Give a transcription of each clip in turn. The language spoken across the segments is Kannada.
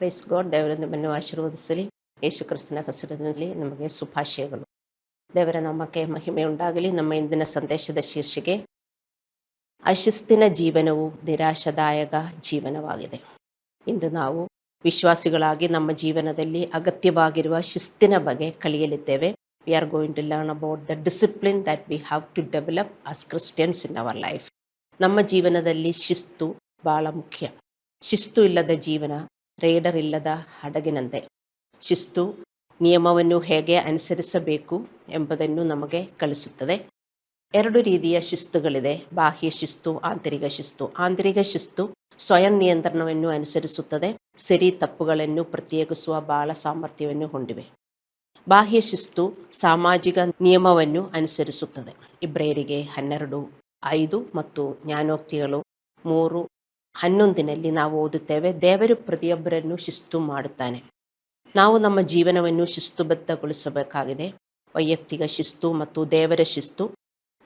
Praise God. ದೇವರ ನಿಮ್ಮನ್ನು ಆಶೀರ್ವದಿಸಲಿ. ಯೇಸು ಕ್ರಿಸ್ತನ ಹೆಸರಿನಲ್ಲಿ ನಮಗೆ ಶುಭಾಶಯಗಳು. ದೇವರ ನಾಮಕ್ಕೆ ಮಹಿಮೆ ಉಂಟಾಗಲಿ. ನಮ್ಮ ಇಂದಿನ ಸಂದೇಶದ ಶೀರ್ಷಿಕೆ ಅಶಿಸ್ತಿನ ಜೀವನವು ನಿರಾಶಾದಾಯಕ ಜೀವನವಾಗಿದೆ. ಇಂದು ನಾವು ವಿಶ್ವಾಸಿಗಳಾಗಿ ನಮ್ಮ ಜೀವನದಲ್ಲಿ ಅಗತ್ಯವಾಗಿರುವ ಶಿಸ್ತಿನ ಬಗ್ಗೆ ಕಲಿಯಲಿದ್ದೇವೆ. We are going to learn about the discipline that we have to develop as Christians in our life. ನಮ್ಮ ಜೀವನದಲ್ಲಿ ಶಿಸ್ತು ಬಹಳ ಮುಖ್ಯ. ಶಿಸ್ತು ಇಲ್ಲದ ಜೀವನ ರೇಡರ್ ಇಲ್ಲದ ಹಡಗಿನಂತೆ. ಶಿಸ್ತು ನಿಯಮವನ್ನು ಹೇಗೆ ಅನುಸರಿಸಬೇಕು ಎಂಬುದನ್ನು ನಮಗೆ ಕಲಿಸುತ್ತದೆ. ಎರಡು ರೀತಿಯ ಶಿಸ್ತುಗಳಿದೆ: ಬಾಹ್ಯ ಶಿಸ್ತು, ಆಂತರಿಕ ಶಿಸ್ತು. ಆಂತರಿಕ ಶಿಸ್ತು ಸ್ವಯಂ ನಿಯಂತ್ರಣವನ್ನು ಅನುಸರಿಸುತ್ತದೆ, ಸರಿ ತಪ್ಪುಗಳನ್ನು ಪ್ರತ್ಯೇಕಿಸುವ ಬಹಳ ಸಾಮರ್ಥ್ಯವನ್ನು ಹೊಂದಿವೆ. ಬಾಹ್ಯ ಶಿಸ್ತು ಸಾಮಾಜಿಕ ನಿಯಮವನ್ನು ಅನುಸರಿಸುತ್ತದೆ. ಇಬ್ರಿಯರಿಗೆ 12:5 ಮತ್ತು ಜ್ಞಾನೋಕ್ತಿಗಳು 3:11 ನಾವು ಓದುತ್ತೇವೆ, ದೇವರು ಪ್ರತಿಯೊಬ್ಬರನ್ನು ಶಿಸ್ತು ಮಾಡುತ್ತಾನೆ. ನಾವು ನಮ್ಮ ಜೀವನವನ್ನು ಶಿಸ್ತುಬದ್ಧಗೊಳಿಸಬೇಕಾಗಿದೆ. ವೈಯಕ್ತಿಕ ಶಿಸ್ತು ಮತ್ತು ದೇವರ ಶಿಸ್ತು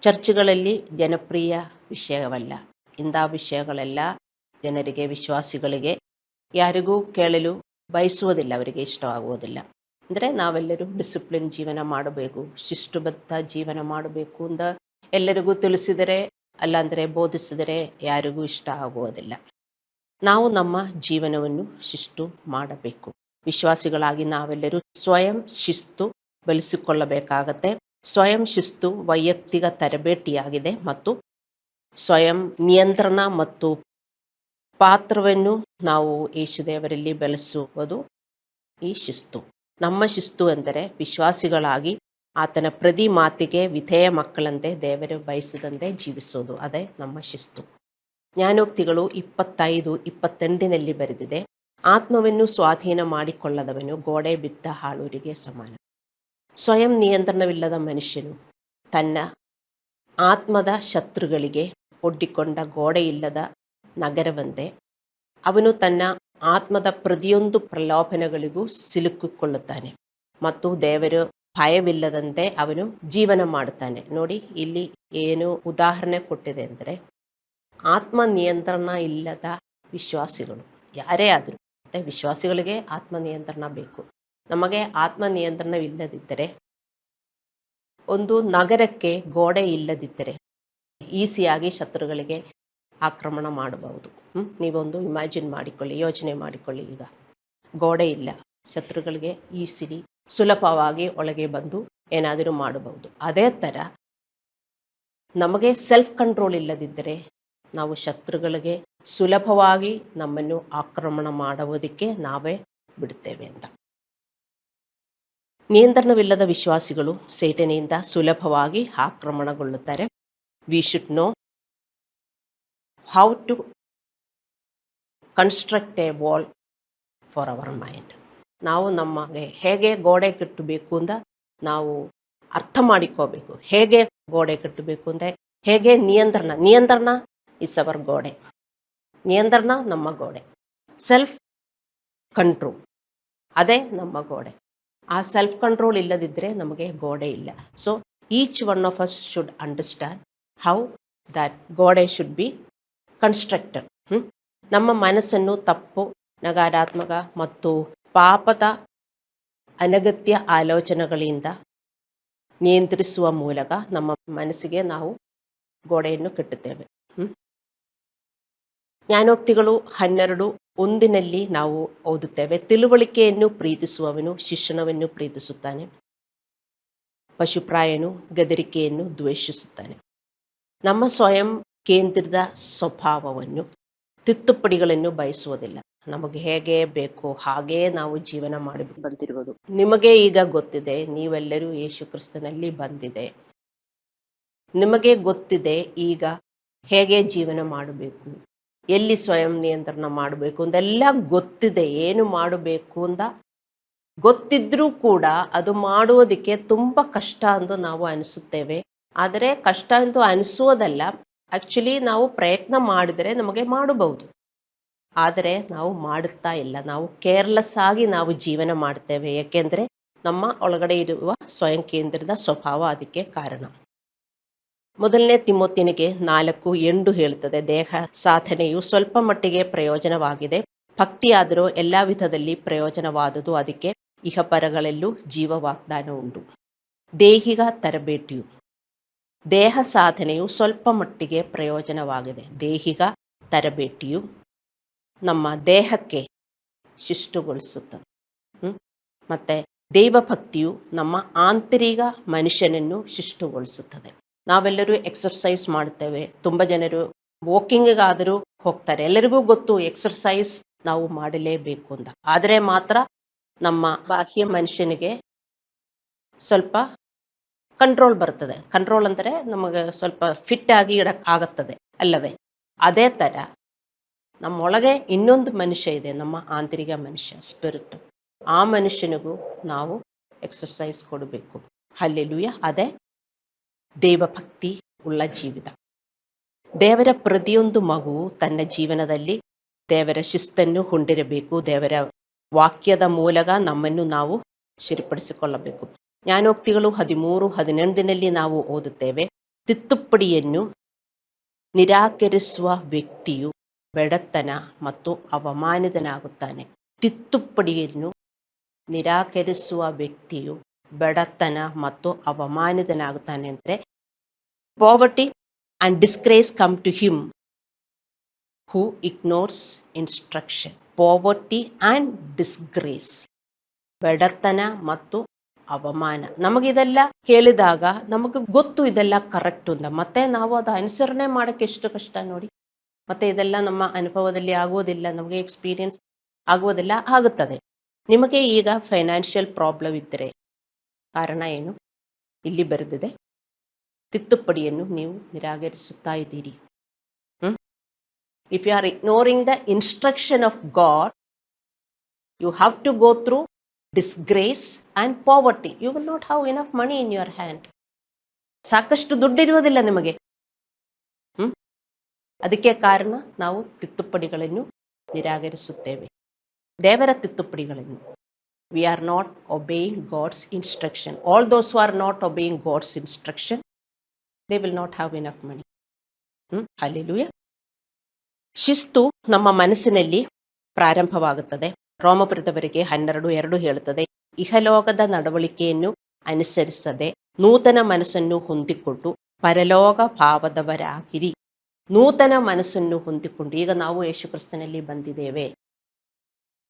ಚರ್ಚ್ಗಳಲ್ಲಿ ಜನಪ್ರಿಯ ವಿಷಯವಲ್ಲ. ಇಂಥ ವಿಷಯಗಳೆಲ್ಲ ಜನರಿಗೆ, ವಿಶ್ವಾಸಿಗಳಿಗೆ ಯಾರಿಗೂ ಕೇಳಲು ಬಯಸುವುದಿಲ್ಲ, ಅವರಿಗೆ ಇಷ್ಟವಾಗುವುದಿಲ್ಲ. ಅಂದರೆ ನಾವೆಲ್ಲರೂ ಡಿಸಿಪ್ಲಿನ್ ಜೀವನ ಮಾಡಬೇಕು, ಶಿಸ್ತುಬದ್ಧ ಜೀವನ ಮಾಡಬೇಕು ಅಂತ ಎಲ್ಲರಿಗೂ ತಿಳಿಸಿದರೆ, ಅಲ್ಲಾಂದರೆ ಬೋಧಿಸಿದರೆ ಯಾರಿಗೂ ಇಷ್ಟ ಆಗುವುದಿಲ್ಲ. ನಾವು ನಮ್ಮ ಜೀವನವನ್ನು ಶಿಸ್ತು ಮಾಡಬೇಕು. ವಿಶ್ವಾಸಿಗಳಾಗಿ ನಾವೆಲ್ಲರೂ ಸ್ವಯಂ ಶಿಸ್ತು ಬೆಳೆಸಿಕೊಳ್ಳಬೇಕಾಗತ್ತೆ. ಸ್ವಯಂ ಶಿಸ್ತು ವೈಯಕ್ತಿಕ ತರಬೇತಿಯಾಗಿದೆ ಮತ್ತು ಸ್ವಯಂ ನಿಯಂತ್ರಣ ಮತ್ತು ಪಾತ್ರವನ್ನು ನಾವು ಯೇಸುದೇವರಲ್ಲಿ ಬೆಳೆಸುವುದು ಈ ಶಿಸ್ತು. ನಮ್ಮ ಶಿಸ್ತು ಎಂದರೆ ವಿಶ್ವಾಸಿಗಳಾಗಿ ಆತನ ಪ್ರತಿ ಮಾತಿಗೆ ವಿಧೇಯ ಮಕ್ಕಳಂತೆ ದೇವರು ಬಯಸಿದಂತೆ ಜೀವಿಸೋದು. ಅದೇ ನಮ್ಮ ಶಿಸ್ತು. ಜ್ಞಾನೋಕ್ತಿಗಳು 25:28 ಬರೆದಿದೆ, ಆತ್ಮವನ್ನು ಸ್ವಾಧೀನ ಮಾಡಿಕೊಳ್ಳದವನು ಗೋಡೆ ಬಿದ್ದ ಹಾಳೂರಿಗೆ ಸಮಾನ. ಸ್ವಯಂ ನಿಯಂತ್ರಣವಿಲ್ಲದ ಮನುಷ್ಯನು ತನ್ನ ಆತ್ಮದ ಶತ್ರುಗಳಿಗೆ ಒಡ್ಡಿಕೊಂಡ ಗೋಡೆಯಿಲ್ಲದ ನಗರವಂತೆ. ಅವನು ತನ್ನ ಆತ್ಮದ ಪ್ರತಿಯೊಂದು ಪ್ರಲೋಭನೆಗಳಿಗೂ ಸಿಲುಕಿಕೊಳ್ಳುತ್ತಾನೆ ಮತ್ತು ದೇವರು ಭಯವಿಲ್ಲದಂತೆ ಅವನು ಜೀವನ ಮಾಡುತ್ತಾನೆ. ನೋಡಿ, ಇಲ್ಲಿ ಏನು ಉದಾಹರಣೆ ಕೊಟ್ಟಿದೆ ಅಂದರೆ, ಆತ್ಮ ನಿಯಂತ್ರಣ ಇಲ್ಲದ ವಿಶ್ವಾಸಿಗಳು ಯಾರೇ ಆದರೂ, ಮತ್ತು ವಿಶ್ವಾಸಿಗಳಿಗೆ ಆತ್ಮ ನಿಯಂತ್ರಣ ಬೇಕು. ನಮಗೆ ಆತ್ಮ ನಿಯಂತ್ರಣವಿಲ್ಲದಿದ್ದರೆ, ಒಂದು ನಗರಕ್ಕೆ ಗೋಡೆ ಇಲ್ಲದಿದ್ದರೆ ಈಸಿಯಾಗಿ ಶತ್ರುಗಳಿಗೆ ಆಕ್ರಮಣ ಮಾಡಬಹುದು. ನೀವೊಂದು ಇಮ್ಯಾಜಿನ್ ಮಾಡಿಕೊಳ್ಳಿ, ಯೋಚನೆ ಮಾಡಿಕೊಳ್ಳಿ. ಈಗ ಗೋಡೆ ಇಲ್ಲ, ಶತ್ರುಗಳಿಗೆ ಈಸಿಲಿ ಸುಲಭವಾಗಿ ಒಳಗೆ ಬಂದು ಏನಾದರೂ ಮಾಡಬಹುದು. ಅದೇ ಥರ ನಮಗೆ ಸೆಲ್ಫ್ ಕಂಟ್ರೋಲ್ ಇಲ್ಲದಿದ್ದರೆ ನಾವು ಶತ್ರುಗಳಿಗೆ ಸುಲಭವಾಗಿ ನಮ್ಮನ್ನು ಆಕ್ರಮಣ ಮಾಡುವುದಕ್ಕೆ ನಾವೇ ಬಿಡುತ್ತೇವೆ ಅಂತ. ನಿಯಂತ್ರಣವಿಲ್ಲದ ವಿಶ್ವಾಸಿಗಳು ಸೈತಾನನಿಂದ ಸುಲಭವಾಗಿ ಆಕ್ರಮಣಗೊಳ್ಳುತ್ತಾರೆ. We should know how to construct a wall for our mind. ನಾವು ನಮಗೆ ಹೇಗೆ ಗೋಡೆ ಕಟ್ಟಬೇಕು ಅಂತ ನಾವು ಅರ್ಥ ಮಾಡಿಕೋಬೇಕು. ಹೇಗೆ ಗೋಡೆ ಕಟ್ಟಬೇಕು ಅಂದರೆ, ಹೇಗೆ ನಿಯಂತ್ರಣ ಇಸ್ ಅವರ್ ಗೋಡೆ. ನಿಯಂತ್ರಣ ನಮ್ಮ ಗೋಡೆ. ಸೆಲ್ಫ್ ಕಂಟ್ರೋಲ್ ಅದೇ ನಮ್ಮ ಗೋಡೆ. ಆ ಸೆಲ್ಫ್ ಕಂಟ್ರೋಲ್ ಇಲ್ಲದಿದ್ದರೆ ನಮಗೆ ಗೋಡೆ ಇಲ್ಲ. So each one of us should understand how that ಗೋಡೆ ಶುಡ್ ಬಿ ಕನ್ಸ್ಟ್ರಕ್ಟೆಡ್. ನಮ್ಮ ಮನಸ್ಸನ್ನು ತಪ್ಪು, ನಕಾರಾತ್ಮಕ ಮತ್ತು ಪಾಪದ ಅನಗತ್ಯ ಆಲೋಚನೆಗಳಿಂದ ನಿಯಂತ್ರಿಸುವ ಮೂಲಕ ನಮ್ಮ ಮನಸ್ಸಿಗೆ ನಾವು ಗೋಡೆಯನ್ನು ಕಟ್ಟುತ್ತೇವೆ. ಜ್ಞಾನೋಕ್ತಿಗಳು 12:1 ನಾವು ಓದುತ್ತೇವೆ, ತಿಳುವಳಿಕೆಯನ್ನು ಪ್ರೀತಿಸುವವನು ಶಿಕ್ಷಣವನ್ನು ಪ್ರೀತಿಸುತ್ತಾನೆ, ಪಶುಪ್ರಾಯನು ಗದರಿಕೆಯನ್ನು ದ್ವೇಷಿಸುತ್ತಾನೆ. ನಮ್ಮ ಸ್ವಯಂ ಕೇಂದ್ರಿತ ಸ್ವಭಾವವನ್ನು, ತಿದ್ದುಪಡಿಗಳನ್ನು ಬಯಸುವುದಿಲ್ಲ. ನಮಗೆ ಹೇಗೆ ಬೇಕೋ ಹಾಗೇ ನಾವು ಜೀವನ ಮಾಡಿ ಬಂದಿರುವುದು. ನಿಮಗೆ ಈಗ ಗೊತ್ತಿದೆ, ನೀವೆಲ್ಲರೂ ಯೇಸು ಕ್ರಿಸ್ತನಲ್ಲಿ ಬಂದಿದೆ. ನಿಮಗೆ ಗೊತ್ತಿದೆ ಈಗ ಹೇಗೆ ಜೀವನ ಮಾಡಬೇಕು, ಎಲ್ಲಿ ಸ್ವಯಂ ನಿಯಂತ್ರಣ ಮಾಡಬೇಕು ಅಂತೆಲ್ಲ ಗೊತ್ತಿದೆ. ಏನು ಮಾಡಬೇಕು ಅಂತ ಗೊತ್ತಿದ್ರೂ ಕೂಡ ಅದು ಮಾಡುವುದಕ್ಕೆ ತುಂಬ ಕಷ್ಟ ಅಂತ ನಾವು ಅನಿಸುತ್ತೇವೆ. ಆದರೆ ಕಷ್ಟ ಅಂತೂ ಅನಿಸೋದಲ್ಲ, ಆ್ಯಕ್ಚುಲಿ ನಾವು ಪ್ರಯತ್ನ ಮಾಡಿದರೆ ನಮಗೆ ಮಾಡಬಹುದು. ಆದರೆ ನಾವು ಮಾಡುತ್ತಾ ಇಲ್ಲ. ನಾವು ಕೇರ್ಲೆಸ್ ಆಗಿ ನಾವು ಜೀವನ ಮಾಡ್ತೇವೆ. ಏಕೆಂದರೆ ನಮ್ಮ ಒಳಗಡೆ ಇರುವ ಸ್ವಯಂ ಕೇಂದ್ರಿತ ಸ್ವಭಾವ ಅದಕ್ಕೆ ಕಾರಣ. 1 ತಿಮೋಥೆಯನಿಗೆ 4:8 ಹೇಳುತ್ತದೆ, ದೇಹ ಸಾಧನೆಯು ಸ್ವಲ್ಪ ಮಟ್ಟಿಗೆ ಪ್ರಯೋಜನವಾಗಿದೆ, ಭಕ್ತಿಯಾದರೂ ಎಲ್ಲ ವಿಧದಲ್ಲಿ ಪ್ರಯೋಜನವಾದುದು, ಅದಕ್ಕೆ ಇಹಪರಗಳಲ್ಲೂ ಜೀವ ವಾಗ್ದಾನ ಉಂಟು. ದೇಹಿಗ ತರಬೇತಿಯು, ದೇಹ ಸಾಧನೆಯು ಸ್ವಲ್ಪ ಮಟ್ಟಿಗೆ ಪ್ರಯೋಜನವಾಗಿದೆ. ದೇಹಿಗ ತರಬೇತಿಯು ನಮ್ಮ ದೇಹಕ್ಕೆ ಶಿಷ್ಟುಗೊಳಿಸುತ್ತದೆ. ಮತ್ತು ದೈವಭಕ್ತಿಯು ನಮ್ಮ ಆಂತರಿಕ ಮನುಷ್ಯನನ್ನು ಶಿಷ್ಟುಗೊಳಿಸುತ್ತದೆ. ನಾವೆಲ್ಲರೂ ಎಕ್ಸರ್ಸೈಸ್ ಮಾಡ್ತೇವೆ, ತುಂಬ ಜನರು ವಾಕಿಂಗಿಗಾದರೂ ಹೋಗ್ತಾರೆ. ಎಲ್ಲರಿಗೂ ಗೊತ್ತು ಎಕ್ಸರ್ಸೈಸ್ ನಾವು ಮಾಡಲೇಬೇಕು ಅಂತ. ಆದರೆ ಮಾತ್ರ ನಮ್ಮ ಬಾಹ್ಯ ಮನುಷ್ಯನಿಗೆ ಸ್ವಲ್ಪ ಕಂಟ್ರೋಲ್ ಬರ್ತದೆ. ಕಂಟ್ರೋಲ್ ಅಂದರೆ ನಮಗೆ ಸ್ವಲ್ಪ ಫಿಟ್ ಆಗಿ ಇಡಕ್ಕಾಗುತ್ತದೆ ಅಲ್ಲವೇ? ಅದೇ ಥರ ನಮ್ಮೊಳಗೆ ಇನ್ನೊಂದು ಮನುಷ್ಯ ಇದೆ, ನಮ್ಮ ಆಂತರಿಕ ಮನುಷ್ಯ, ಸ್ಪಿರಿಟ್. ಆ ಮನುಷ್ಯನಿಗೂ ನಾವು ಎಕ್ಸರ್ಸೈಸ್ ಕೊಡಬೇಕು. ಹಲ್ಲೆಲೂಯ. ಅದೇ ದೇವಭಕ್ತಿ ಉಳ್ಳ ಜೀವಿತ. ದೇವರ ಪ್ರತಿಯೊಂದು ಮಗು ತನ್ನ ಜೀವನದಲ್ಲಿ ದೇವರ ಶಿಸ್ತನ್ನು ಹೊಂದಿರಬೇಕು. ದೇವರ ವಾಕ್ಯದ ಮೂಲಕ ನಮ್ಮನ್ನು ನಾವು ಸರಿಪಡಿಸಿಕೊಳ್ಳಬೇಕು. ಜ್ಞಾನೋಕ್ತಿಗಳು 13:18 ನಾವು ಓದುತ್ತೇವೆ, ತಿದ್ದುಪಡಿಯನ್ನು ನಿರಾಕರಿಸುವ ವ್ಯಕ್ತಿಯು ಬಡತನ ಮತ್ತು ಅವಮಾನಿತನಾಗುತ್ತಾನೆ. ತಿದ್ದುಪಡಿಯನ್ನು ನಿರಾಕರಿಸುವ ವ್ಯಕ್ತಿಯು ಬಡತನ ಮತ್ತು ಅವಮಾನಿತನಾಗುತ್ತಾನೆ. ಅಂದರೆ poverty and disgrace come to him who ignores instruction. Poverty and disgrace, ಬಡತನ ಮತ್ತು ಅವಮಾನ. ನಮಗಿದೆಲ್ಲ ಕೇಳಿದಾಗ ನಮಗೆ ಗೊತ್ತು ಇದೆಲ್ಲ ಕರೆಕ್ಟ್ ಅಂತ, ಮತ್ತೆ ನಾವು ಅದು ಅನುಸರಣೆ ಮಾಡೋಕ್ಕೆ ಎಷ್ಟು ಕಷ್ಟ ನೋಡಿ. ಮತ್ತೆ ಇದೆಲ್ಲ ನಮ್ಮ ಅನುಭವದಲ್ಲಿ ಆಗೋದಿಲ್ಲ, ನಮಗೆ ಎಕ್ಸ್ಪೀರಿಯನ್ಸ್ ಆಗುವುದಿಲ್ಲ. ಆಗುತ್ತದೆ. ನಿಮಗೆ ಈಗ ಫೈನಾನ್ಷಿಯಲ್ ಪ್ರಾಬ್ಲಮ್ ಇದ್ದರೆ ಕಾರಣ ಏನು? ಇಲ್ಲಿ ಬರೆದಿದೆ, ತಿದ್ದುಪಡಿಯನ್ನು ನೀವು ನಿರಾಕರಿಸುತ್ತಾ ಇದ್ದೀರಿ. If you are ignoring the instruction of God, you have to go through disgrace and poverty. You will not have enough money in your hand. ಸಾಕಷ್ಟು ದುಡ್ಡಿರುವುದಿಲ್ಲ ನಿಮಗೆ. ಅದಕ್ಕೆ ಕಾರಣ ನಾವು ತಿದ್ದುಪಡಿಗಳನ್ನು ನಿರಾಕರಿಸುತ್ತೇವೆ, ದೇವರ ತಿದ್ದುಪಡಿಗಳನ್ನು. We are not obeying God's instruction. All those who are not obeying God's instruction, they will not have enough money. Hallelujah. ಶಿಸ್ತು ನಮ್ಮ ಮನಸ್ಸಿನಲ್ಲಿ ಪ್ರಾರಂಭವಾಗುತ್ತದೆ. ರೋಮಪುರದವರಿಗೆ 12:2 ಹೇಳುತ್ತದೆ, ಇಹಲೋಕದ ನಡವಳಿಕೆಯನ್ನು ಅನುಸರಿಸದೆ ನೂತನ ಮನಸ್ಸನ್ನು ಹೊಂದಿಕೊಂಡು ಪರಲೋಕ ಭಾವದವರಾಗಿರಿ. ನೂತನ ಮನಸ್ಸನ್ನು ಹೊಂದಿಕೊಂಡು, ಈಗ ನಾವು ಯೇಸು ಕ್ರಿಸ್ತನಲ್ಲಿ ಬಂದಿದ್ದೇವೆ.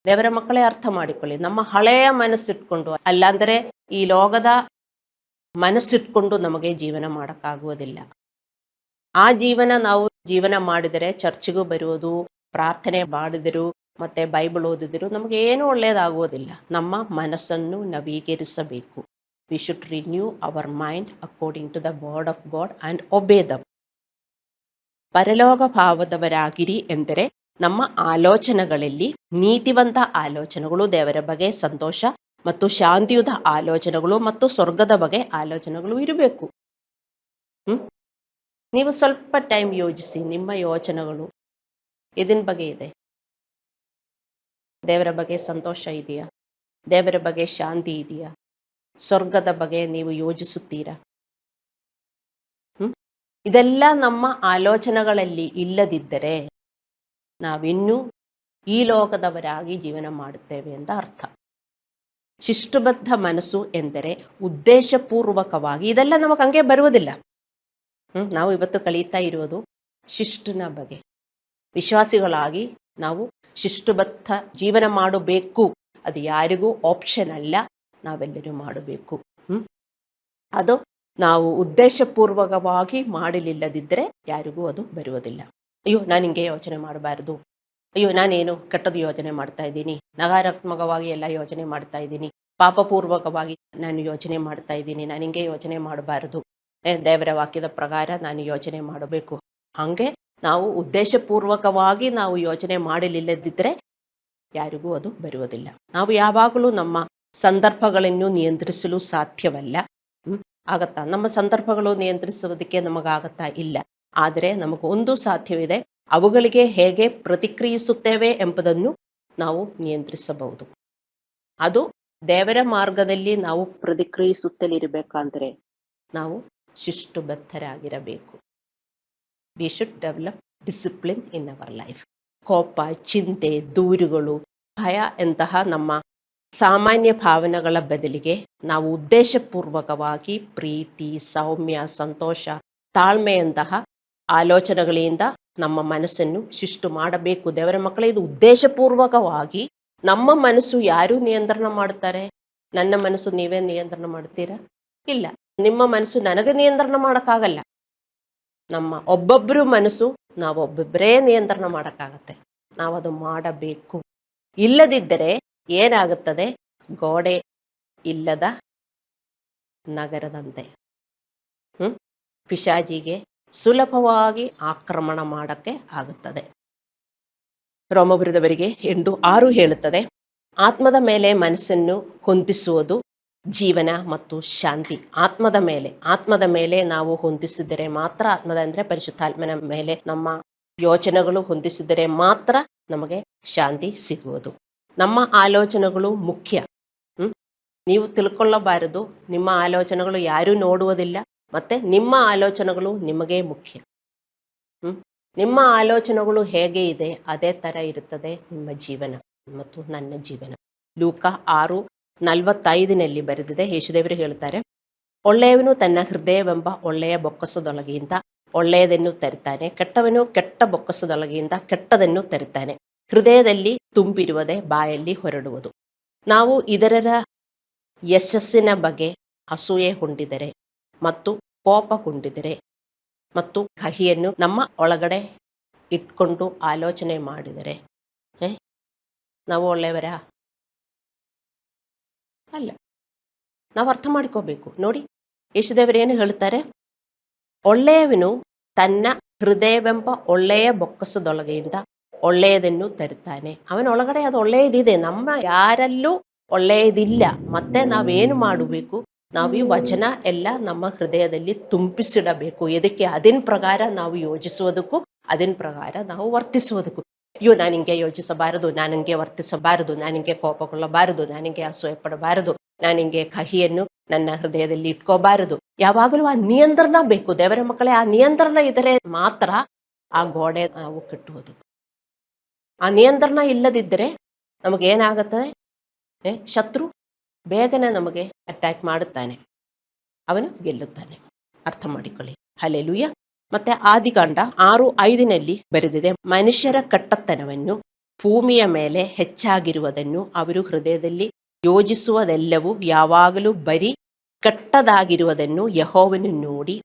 ದೇವರ ಮಕ್ಕಳೇ ಅರ್ಥ ಮಾಡಿಕೊಳ್ಳಿ, ನಮ್ಮ ಹಳೆಯ ಮನಸ್ಸಿಟ್ಕೊಂಡು, ಅಲ್ಲಾಂದರೆ ಈ ಲೋಕದ ಮನಸ್ಸಿಟ್ಕೊಂಡು ನಮಗೆ ಜೀವನ ಮಾಡೋಕ್ಕಾಗುವುದಿಲ್ಲ. ಆ ನಾವು ಜೀವನ ಮಾಡಿದರೆ, ಚರ್ಚಿಗೂ ಬರುವುದು, ಪ್ರಾರ್ಥನೆ ಮಾಡಿದರು, ಮತ್ತೆ ಬೈಬಲ್ ಓದಿದರು, ನಮಗೆ ಏನೂ ಒಳ್ಳೆಯದಾಗುವುದಿಲ್ಲ. ನಮ್ಮ ಮನಸ್ಸನ್ನು ನವೀಕರಿಸಬೇಕು. We should renew our mind according to the word of God and obey them. ಪರಲೋಕ ಭಾವದವರಾಗಿರಿ ಎಂದರೆ ನಮ್ಮ ಆಲೋಚನೆಗಳಲ್ಲಿ ನೀತಿವಂತ ಆಲೋಚನೆಗಳು, ದೇವರ ಬಗ್ಗೆ ಸಂತೋಷ ಮತ್ತು ಶಾಂತಿಯುತ ಆಲೋಚನೆಗಳು ಮತ್ತು ಸ್ವರ್ಗದ ಬಗ್ಗೆ ಆಲೋಚನೆಗಳು ಇರಬೇಕು. ನೀವು ಸ್ವಲ್ಪ ಟೈಮ್ ಯೋಚಿಸಿ, ನಿಮ್ಮ ಯೋಚನೆಗಳು ಇದರ ಬಗ್ಗೆ ಇದೆ. ದೇವರ ಬಗ್ಗೆ ಸಂತೋಷ ಇದೆಯಾ? ದೇವರ ಬಗ್ಗೆ ಶಾಂತಿ ಇದೆಯಾ? ಸ್ವರ್ಗದ ಬಗ್ಗೆ ನೀವು ಯೋಚಿಸುತ್ತೀರಾ? ಇದೆಲ್ಲ ನಮ್ಮ ಆಲೋಚನೆಗಳಲ್ಲಿ ಇಲ್ಲದಿದ್ದರೆ ನಾವಿನ್ನೂ ಈ ಲೋಕದವರಾಗಿ ಜೀವನ ಮಾಡುತ್ತೇವೆ ಅಂತ ಅರ್ಥ. ಶಿಷ್ಟಬದ್ಧ ಮನಸ್ಸು ಎಂದರೆ ಉದ್ದೇಶಪೂರ್ವಕವಾಗಿ, ಇದೆಲ್ಲ ನಮಗೆ ಹಂಗೆ ಬರುವುದಿಲ್ಲ. ನಾವು ಇವತ್ತು ಕಳೀತಾ ಇರುವುದು ಶಿಷ್ಟನ ಬಗ್ಗೆ. ವಿಶ್ವಾಸಿಗಳಾಗಿ ನಾವು ಶಿಷ್ಟಬದ್ಧ ಜೀವನ ಮಾಡಬೇಕು. ಅದು ಯಾರಿಗೂ ಆಪ್ಷನ್ ಅಲ್ಲ, ನಾವೆಲ್ಲರೂ ಮಾಡಬೇಕು. ಅದು ನಾವು ಉದ್ದೇಶಪೂರ್ವಕವಾಗಿ ಮಾಡಲಿಲ್ಲದಿದ್ದರೆ ಯಾರಿಗೂ ಅದು ಬರುವುದಿಲ್ಲ. ಅಯ್ಯೋ, ನಾನು ಹಿಂಗೆ ಯೋಚನೆ ಮಾಡಬಾರ್ದು, ಅಯ್ಯೋ ನಾನೇನು ಕೆಟ್ಟದ್ದು ಯೋಚನೆ ಮಾಡ್ತಾ ಇದ್ದೀನಿ, ನಕಾರಾತ್ಮಕವಾಗಿ ಎಲ್ಲ ಯೋಚನೆ ಮಾಡ್ತಾ ಇದ್ದೀನಿ, ಪಾಪಪೂರ್ವಕವಾಗಿ ನಾನು ಯೋಚನೆ ಮಾಡ್ತಾ ಇದ್ದೀನಿ, ನಾನು ಹಿಂಗೆ ಯೋಚನೆ ಮಾಡಬಾರ್ದು, ದೇವರ ವಾಕ್ಯದ ಪ್ರಕಾರ ನಾನು ಯೋಚನೆ ಮಾಡಬೇಕು. ಹಾಗೆ ನಾವು ಉದ್ದೇಶಪೂರ್ವಕವಾಗಿ ನಾವು ಯೋಚನೆ ಮಾಡಲಿಲ್ಲದಿದ್ದರೆ ಯಾರಿಗೂ ಅದು ಬರುವುದಿಲ್ಲ. ನಾವು ಯಾವಾಗಲೂ ನಮ್ಮ ಸಂದರ್ಭಗಳನ್ನು ನಿಯಂತ್ರಿಸಲು ಸಾಧ್ಯವಲ್ಲ. ಆಗತ್ತಾ? ನಮ್ಮ ಸಂದರ್ಭಗಳು ನಿಯಂತ್ರಿಸುವುದಕ್ಕೆ ನಮಗಾಗತ್ತಾ? ಇಲ್ಲ. ಆದರೆ ನಮಗೊಂದು ಸಾಧ್ಯವಿದೆ, ಅವುಗಳಿಗೆ ಹೇಗೆ ಪ್ರತಿಕ್ರಿಯಿಸುತ್ತೇವೆ ಎಂಬುದನ್ನು ನಾವು ನಿಯಂತ್ರಿಸಬಹುದು. ಅದು ದೇವರ ಮಾರ್ಗದಲ್ಲಿ ನಾವು ಪ್ರತಿಕ್ರಿಯಿಸುತ್ತಲಿರಬೇಕಂದ್ರೆ ನಾವು ಶಿಷ್ಟುಬದ್ಧರಾಗಿರಬೇಕು. We should develop discipline in our life. ಕೋಪ, ಚಿಂತೆ, ದೂರುಗಳು, ಭಯ ಎಂತಹ ನಮ್ಮ ಸಾಮಾನ್ಯ ಭಾವನೆಗಳ ಬದಲಿಗೆ ನಾವು ಉದ್ದೇಶಪೂರ್ವಕವಾಗಿ ಪ್ರೀತಿ, ಸೌಮ್ಯ, ಸಂತೋಷ, ತಾಳ್ಮೆಯಂತಹ ಆಲೋಚನೆಗಳಿಂದ ನಮ್ಮ ಮನಸ್ಸನ್ನು ಶಿಷ್ಟು ಮಾಡಬೇಕು. ದೇವರ ಮಕ್ಕಳೇ, ಇದು ಉದ್ದೇಶಪೂರ್ವಕವಾಗಿ ನಮ್ಮ ಮನಸ್ಸು ಯಾರು ನಿಯಂತ್ರಣ ಮಾಡ್ತಾರೆ? ನನ್ನ ಮನಸ್ಸು ನೀವೇ ನಿಯಂತ್ರಣ ಮಾಡ್ತೀರಾ? ಇಲ್ಲ. ನಿಮ್ಮ ಮನಸ್ಸು ನನಗೆ ನಿಯಂತ್ರಣ ಮಾಡೋಕ್ಕಾಗಲ್ಲ. ನಮ್ಮ ಒಬ್ಬೊಬ್ಬರು ಮನಸ್ಸು ನಾವೊಬ್ಬೊಬ್ಬರೇ ನಿಯಂತ್ರಣ ಮಾಡೋಕ್ಕಾಗತ್ತೆ. ನಾವದು ಮಾಡಬೇಕು. ಇಲ್ಲದಿದ್ದರೆ ಏನಾಗುತ್ತದೆ? ಗೋಡೆ ಇಲ್ಲದ ನಗರದಂತೆ. ಪಿಶಾಚಿಗೆ ಸುಲಭವಾಗಿ ಆಕ್ರಮಣ ಮಾಡಕ್ಕೆ ಆಗುತ್ತದೆ. ರೋಮಪುರದವರಿಗೆ 8:6 ಹೇಳುತ್ತದೆ, ಆತ್ಮದ ಮೇಲೆ ಮನಸ್ಸನ್ನು ಹೊಂದಿಸುವುದು ಜೀವನ ಮತ್ತು ಶಾಂತಿ. ಆತ್ಮದ ಮೇಲೆ ನಾವು ಹೊಂದಿಸಿದರೆ ಮಾತ್ರ, ಆತ್ಮದ ಅಂದರೆ ಪರಿಶುದ್ಧಾತ್ಮನ ಮೇಲೆ ನಮ್ಮ ಯೋಚನೆಗಳು ಹೊಂದಿಸಿದರೆ ಮಾತ್ರ ನಮಗೆ ಶಾಂತಿ ಸಿಗುವುದು. ನಮ್ಮ ಆಲೋಚನೆಗಳು ಮುಖ್ಯ. ನೀವು ತಿಳ್ಕೊಳ್ಳಬಾರದು, ನಿಮ್ಮ ಆಲೋಚನೆಗಳು ಯಾರೂ ನೋಡುವುದಿಲ್ಲ, ಮತ್ತೆ ನಿಮ್ಮ ಆಲೋಚನೆಗಳು ನಿಮಗೇ ಮುಖ್ಯ. ನಿಮ್ಮ ಆಲೋಚನೆಗಳು ಹೇಗೆ ಇದೆ ಅದೇ ಥರ ಇರುತ್ತದೆ ನಿಮ್ಮ ಜೀವನ ಮತ್ತು ನನ್ನ ಜೀವನ. ಲೂಕ 6:45 ಬರೆದಿದೆ. ಯೇಸುದೇವರು ಹೇಳ್ತಾರೆ, ಒಳ್ಳೆಯವನು ತನ್ನ ಹೃದಯವೆಂಬ ಒಳ್ಳೆಯ ಬೊಕ್ಕಸದೊಳಗಿಂದ ಒಳ್ಳೆಯದನ್ನು ತರುತ್ತಾನೆ, ಕೆಟ್ಟವನು ಕೆಟ್ಟ ಬೊಕ್ಕಸದೊಳಗಿಂದ ಕೆಟ್ಟದನ್ನು ತರುತ್ತಾನೆ. ಹೃದಯದಲ್ಲಿ ತುಂಬಿರುವುದೇ ಬಾಯಲ್ಲಿ ಹೊರಡುವುದು. ನಾವು ಇದರ ಯಶಸ್ಸಿನ ಬಗ್ಗೆ ಅಸೂಯೆ ಹೊಂದಿದರೆ ಮತ್ತು ಕೋಪಗೊಂಡಿದರೆ ಮತ್ತು ಕಹಿಯನ್ನು ನಮ್ಮ ಒಳಗಡೆ ಇಟ್ಕೊಂಡು ಆಲೋಚನೆ ಮಾಡಿದರೆ ನಾವು ಒಳ್ಳೆಯವರ ಅಲ್ಲ. ನಾವು ಅರ್ಥ ಮಾಡ್ಕೋಬೇಕು. ನೋಡಿ, ಯೇಸುದೇವರೇನು ಹೇಳ್ತಾರೆ? ಒಳ್ಳೆಯವನು ತನ್ನ ಹೃದಯವೆಂಬ ಒಳ್ಳೆಯ ಬೊಕ್ಕಸದೊಳಗೆಯಿಂದ ಒಳ್ಳೆಯದನ್ನು ತರುತ್ತಾನೆ. ಅವನ ಒಳಗಡೆ ಅದು ಒಳ್ಳೆಯದಿದೆ. ನಮ್ಮ ಯಾರಲ್ಲೂ ಒಳ್ಳೆಯದಿಲ್ಲ. ಮತ್ತೆ ನಾವೇನು ಮಾಡಬೇಕು? ನಾವು ಈ ವಚನ ಎಲ್ಲ ನಮ್ಮ ಹೃದಯದಲ್ಲಿ ತುಂಬಿಸಿಡಬೇಕು. ಇದಕ್ಕೆ ಅದಿನ ಪ್ರಕಾರ ನಾವು ಯೋಚಿಸುವುದಕ್ಕೂ ಅದಿನ ಪ್ರಕಾರ ನಾವು ವರ್ತಿಸುವುದಕ್ಕೂ. ಅಯ್ಯೋ, ನಾನು ಹಿಂಗೆ ಯೋಚಿಸಬಾರದು, ನಾನು ಹಿಂಗೆ ವರ್ತಿಸಬಾರದು, ನಾನು ಹಿಂಗೆ ಕೋಪಗೊಳ್ಳಬಾರದು, ನಾನು ಹಿಂಗೆ ಅಸೂಯೆ ಪಡಬಾರದು, ನಾನು ಹಿಂಗೆ ಕಹಿಯನ್ನು ನನ್ನ ಹೃದಯದಲ್ಲಿ ಇಟ್ಕೋಬಾರದು. ಯಾವಾಗಲೂ ಆ ನಿಯಂತ್ರಣ ಬೇಕು. ದೇವರ ಮಕ್ಕಳೇ, ಆ ನಿಯಂತ್ರಣ ಇದ್ದರೆ ಮಾತ್ರ ಆ ಗೋಡೆ ನಾವು ಕಟ್ಟುವುದು. ಆ ನಿಯಂತ್ರಣ ಇಲ್ಲದಿದ್ದರೆ ನಮಗೇನಾಗುತ್ತದೆ? ಶತ್ರು ಬೇಗನೆ ನಮಗೆ ಅಟ್ಯಾಕ್ ಮಾಡುತ್ತಾನೆ, ಅವನು ಗೆಲ್ಲುತ್ತಾನೆ. ಅರ್ಥ ಮಾಡಿಕೊಳ್ಳಿ. ಹಲ್ಲೆಲೂಯಾ. ಮತ್ತೆ ಆದಿಕಾಂಡ 6:5 ಬರೆದಿದೆ, ಮನುಷ್ಯರ ಕಟ್ಟತನವನ್ನು ಭೂಮಿಯ ಮೇಲೆ ಹೆಚ್ಚಾಗಿರುವುದನ್ನು ಅವರು ಹೃದಯದಲ್ಲಿ ಯೋಜಿಸುವುದೆಲ್ಲವೂ ಯಾವಾಗಲೂ ಬರೀ ಕೆಟ್ಟದಾಗಿರುವುದನ್ನು ಯೆಹೋವನು ನೋಡಿ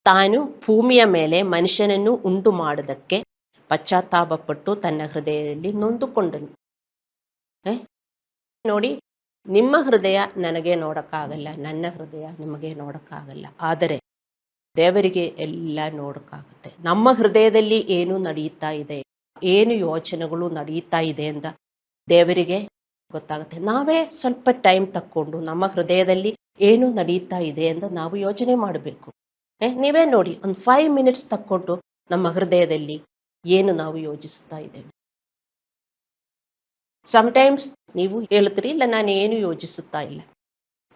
ತಾನು ಭೂಮಿಯ ಮೇಲೆ ಮನುಷ್ಯನನ್ನು ಉಂಟು ಮಾಡುವುದಕ್ಕೆ ಪಶ್ಚಾತ್ತಾಪಪಟ್ಟು ತನ್ನ ಹೃದಯದಲ್ಲಿ ನೊಂದುಕೊಂಡನು. ನೋಡಿ, ನಿಮ್ಮ ಹೃದಯ ನನಗೆ ನೋಡೋಕ್ಕಾಗಲ್ಲ, ನನ್ನ ಹೃದಯ ನಿಮಗೆ ನೋಡೋಕ್ಕಾಗಲ್ಲ. ಆದರೆ ದೇವರಿಗೆ ಎಲ್ಲ ನೋಡೋಕ್ಕಾಗುತ್ತೆ. ನಮ್ಮ ಹೃದಯದಲ್ಲಿ ಏನು ನಡೀತಾ ಇದೆ, ಏನು ಯೋಚನೆಗಳು ನಡೀತಾ ಇದೆ ಅಂತ ದೇವರಿಗೆ ಗೊತ್ತಾಗುತ್ತೆ. ನಾವೇ ಸ್ವಲ್ಪ ಟೈಮ್ ತಕ್ಕೊಂಡು ನಮ್ಮ ಹೃದಯದಲ್ಲಿ ಏನು ನಡೀತಾ ಇದೆ ಅಂತ ನಾವು ಯೋಚನೆ ಮಾಡಬೇಕು. ನೀವೇ ನೋಡಿ, ಒಂದು 5 ಮಿನಿಟ್ಸ್ ತಕ್ಕೊಂಡು ನಮ್ಮ ಹೃದಯದಲ್ಲಿ ಏನು ನಾವು ಯೋಚಿಸ್ತಾ ಇದ್ದೇವೆ. ಸಮ್ಟೈಮ್ಸ್ ನೀವು ಹೇಳ್ತೀರಿ, ಇಲ್ಲ ನಾನು ಏನು ಯೋಚಿಸುತ್ತಾ ಇಲ್ಲ.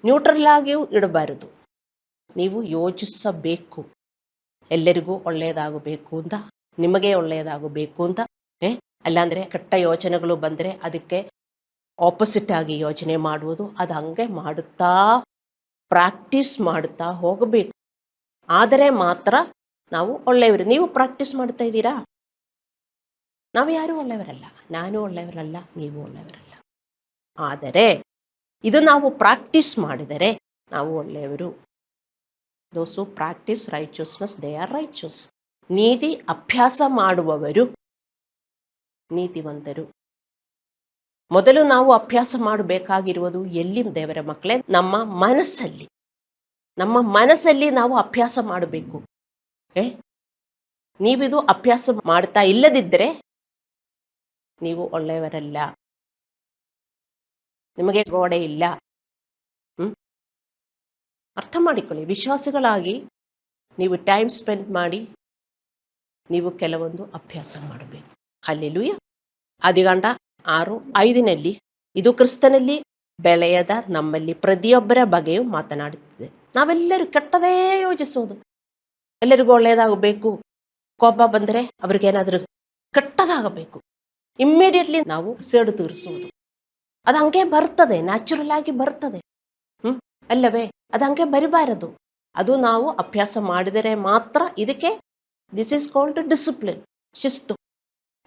ನ್ಯೂಟ್ರಲ್ ಆಗಿಯೂ ಇಡಬಾರದು. ನೀವು ಯೋಚಿಸಬೇಕು. ಎಲ್ಲರಿಗೂ ಒಳ್ಳೆಯದಾಗಬೇಕು ಅಂತ, ನಿಮಗೆ ಒಳ್ಳೆಯದಾಗಬೇಕು ಅಂತ. ಅಲ್ಲಾಂದರೆ ಕೆಟ್ಟ ಯೋಚನೆಗಳು ಬಂದರೆ ಅದಕ್ಕೆ ಆಪೋಸಿಟ್ ಆಗಿ ಯೋಚನೆ ಮಾಡುವುದು. ಅದು ಹಂಗೆ ಮಾಡುತ್ತಾ ಪ್ರಾಕ್ಟೀಸ್ ಮಾಡುತ್ತಾ ಹೋಗಬೇಕು. ಆದರೆ ಮಾತ್ರ ನಾವು ಒಳ್ಳೆಯವರು. ನೀವು ಪ್ರಾಕ್ಟೀಸ್ ಮಾಡ್ತಾ ಇದ್ದೀರಾ? ನಾವು ಯಾರೂ ಒಳ್ಳೆಯವರಲ್ಲ, ನಾನು ಒಳ್ಳೆಯವರಲ್ಲ, ನೀವು ಒಳ್ಳೆಯವರಲ್ಲ. ಆದರೆ ಇದು ನಾವು ಪ್ರಾಕ್ಟೀಸ್ ಮಾಡಿದರೆ ನಾವು ಒಳ್ಳೆಯವರು. Those who practice righteousness they are righteous. ನೀತಿ ಅಭ್ಯಾಸ ಮಾಡುವವರು ನೀತಿವಂತರು. ಮೊದಲು ನಾವು ಅಭ್ಯಾಸ ಮಾಡಬೇಕಾಗಿರುವುದು ಎಲ್ಲಿ ದೇವರ ಮಕ್ಕಳೇ? ನಮ್ಮ ಮನಸ್ಸಲ್ಲಿ. ನಮ್ಮ ಮನಸ್ಸಲ್ಲಿ ನಾವು ಅಭ್ಯಾಸ ಮಾಡಬೇಕು. ನೀವಿದು ಅಭ್ಯಾಸ ಮಾಡ್ತಾ ಇಲ್ಲದಿದ್ದರೆ ನೀವು ಒಳ್ಳೆಯವರಲ್ಲ, ನಿಮಗೆ ಗೋಡೆ ಇಲ್ಲ. ಅರ್ಥ ಮಾಡಿಕೊಳ್ಳಿ. ವಿಶ್ವಾಸಿಗಳಾಗಿ ನೀವು ಟೈಮ್ ಸ್ಪೆಂಡ್ ಮಾಡಿ ನೀವು ಕೆಲವೊಂದು ಅಭ್ಯಾಸ ಮಾಡಬೇಕು. ಹಲ್ಲೆಲೂಯಾ. ಆದಿಕಾಂಡ 6:5 ಇದು ಕ್ರಿಸ್ತನಲ್ಲಿ ಬೆಳೆಯದ ನಮ್ಮಲ್ಲಿ ಪ್ರತಿಯೊಬ್ಬರ ಬಗ್ಗೆಯೂ ಮಾತನಾಡುತ್ತಿದೆ. ನಾವೆಲ್ಲರೂ ಕೆಟ್ಟದೇ ಯೋಚಿಸೋದು. ಎಲ್ಲರಿಗೂ ಒಳ್ಳೆಯದಾಗಬೇಕು. ಕೋಪ ಬಂದರೆ ಅವ್ರಿಗೇನಾದರೂ ಕೆಟ್ಟದಾಗಬೇಕು. ಇಮ್ಮಿಡಿಯೇಟ್ಲಿ ನಾವು ಸೇಡು ತೀರಿಸುವುದು. ಅದು ಹಂಗೆ ಬರ್ತದೆ, ನ್ಯಾಚುರಲ್ ಆಗಿ ಬರ್ತದೆ. ಅಲ್ಲವೇ? ಅದು ಹಂಗೆ ಬರಿಬಾರದು. ಅದು ನಾವು ಅಭ್ಯಾಸ ಮಾಡಿದರೆ ಮಾತ್ರ. ಇದಕ್ಕೆ ದಿಸ್ ಈಸ್ ಕಾಲ್ಡ್ ಡಿಸಿಪ್ಲಿನ್, ಶಿಸ್ತು.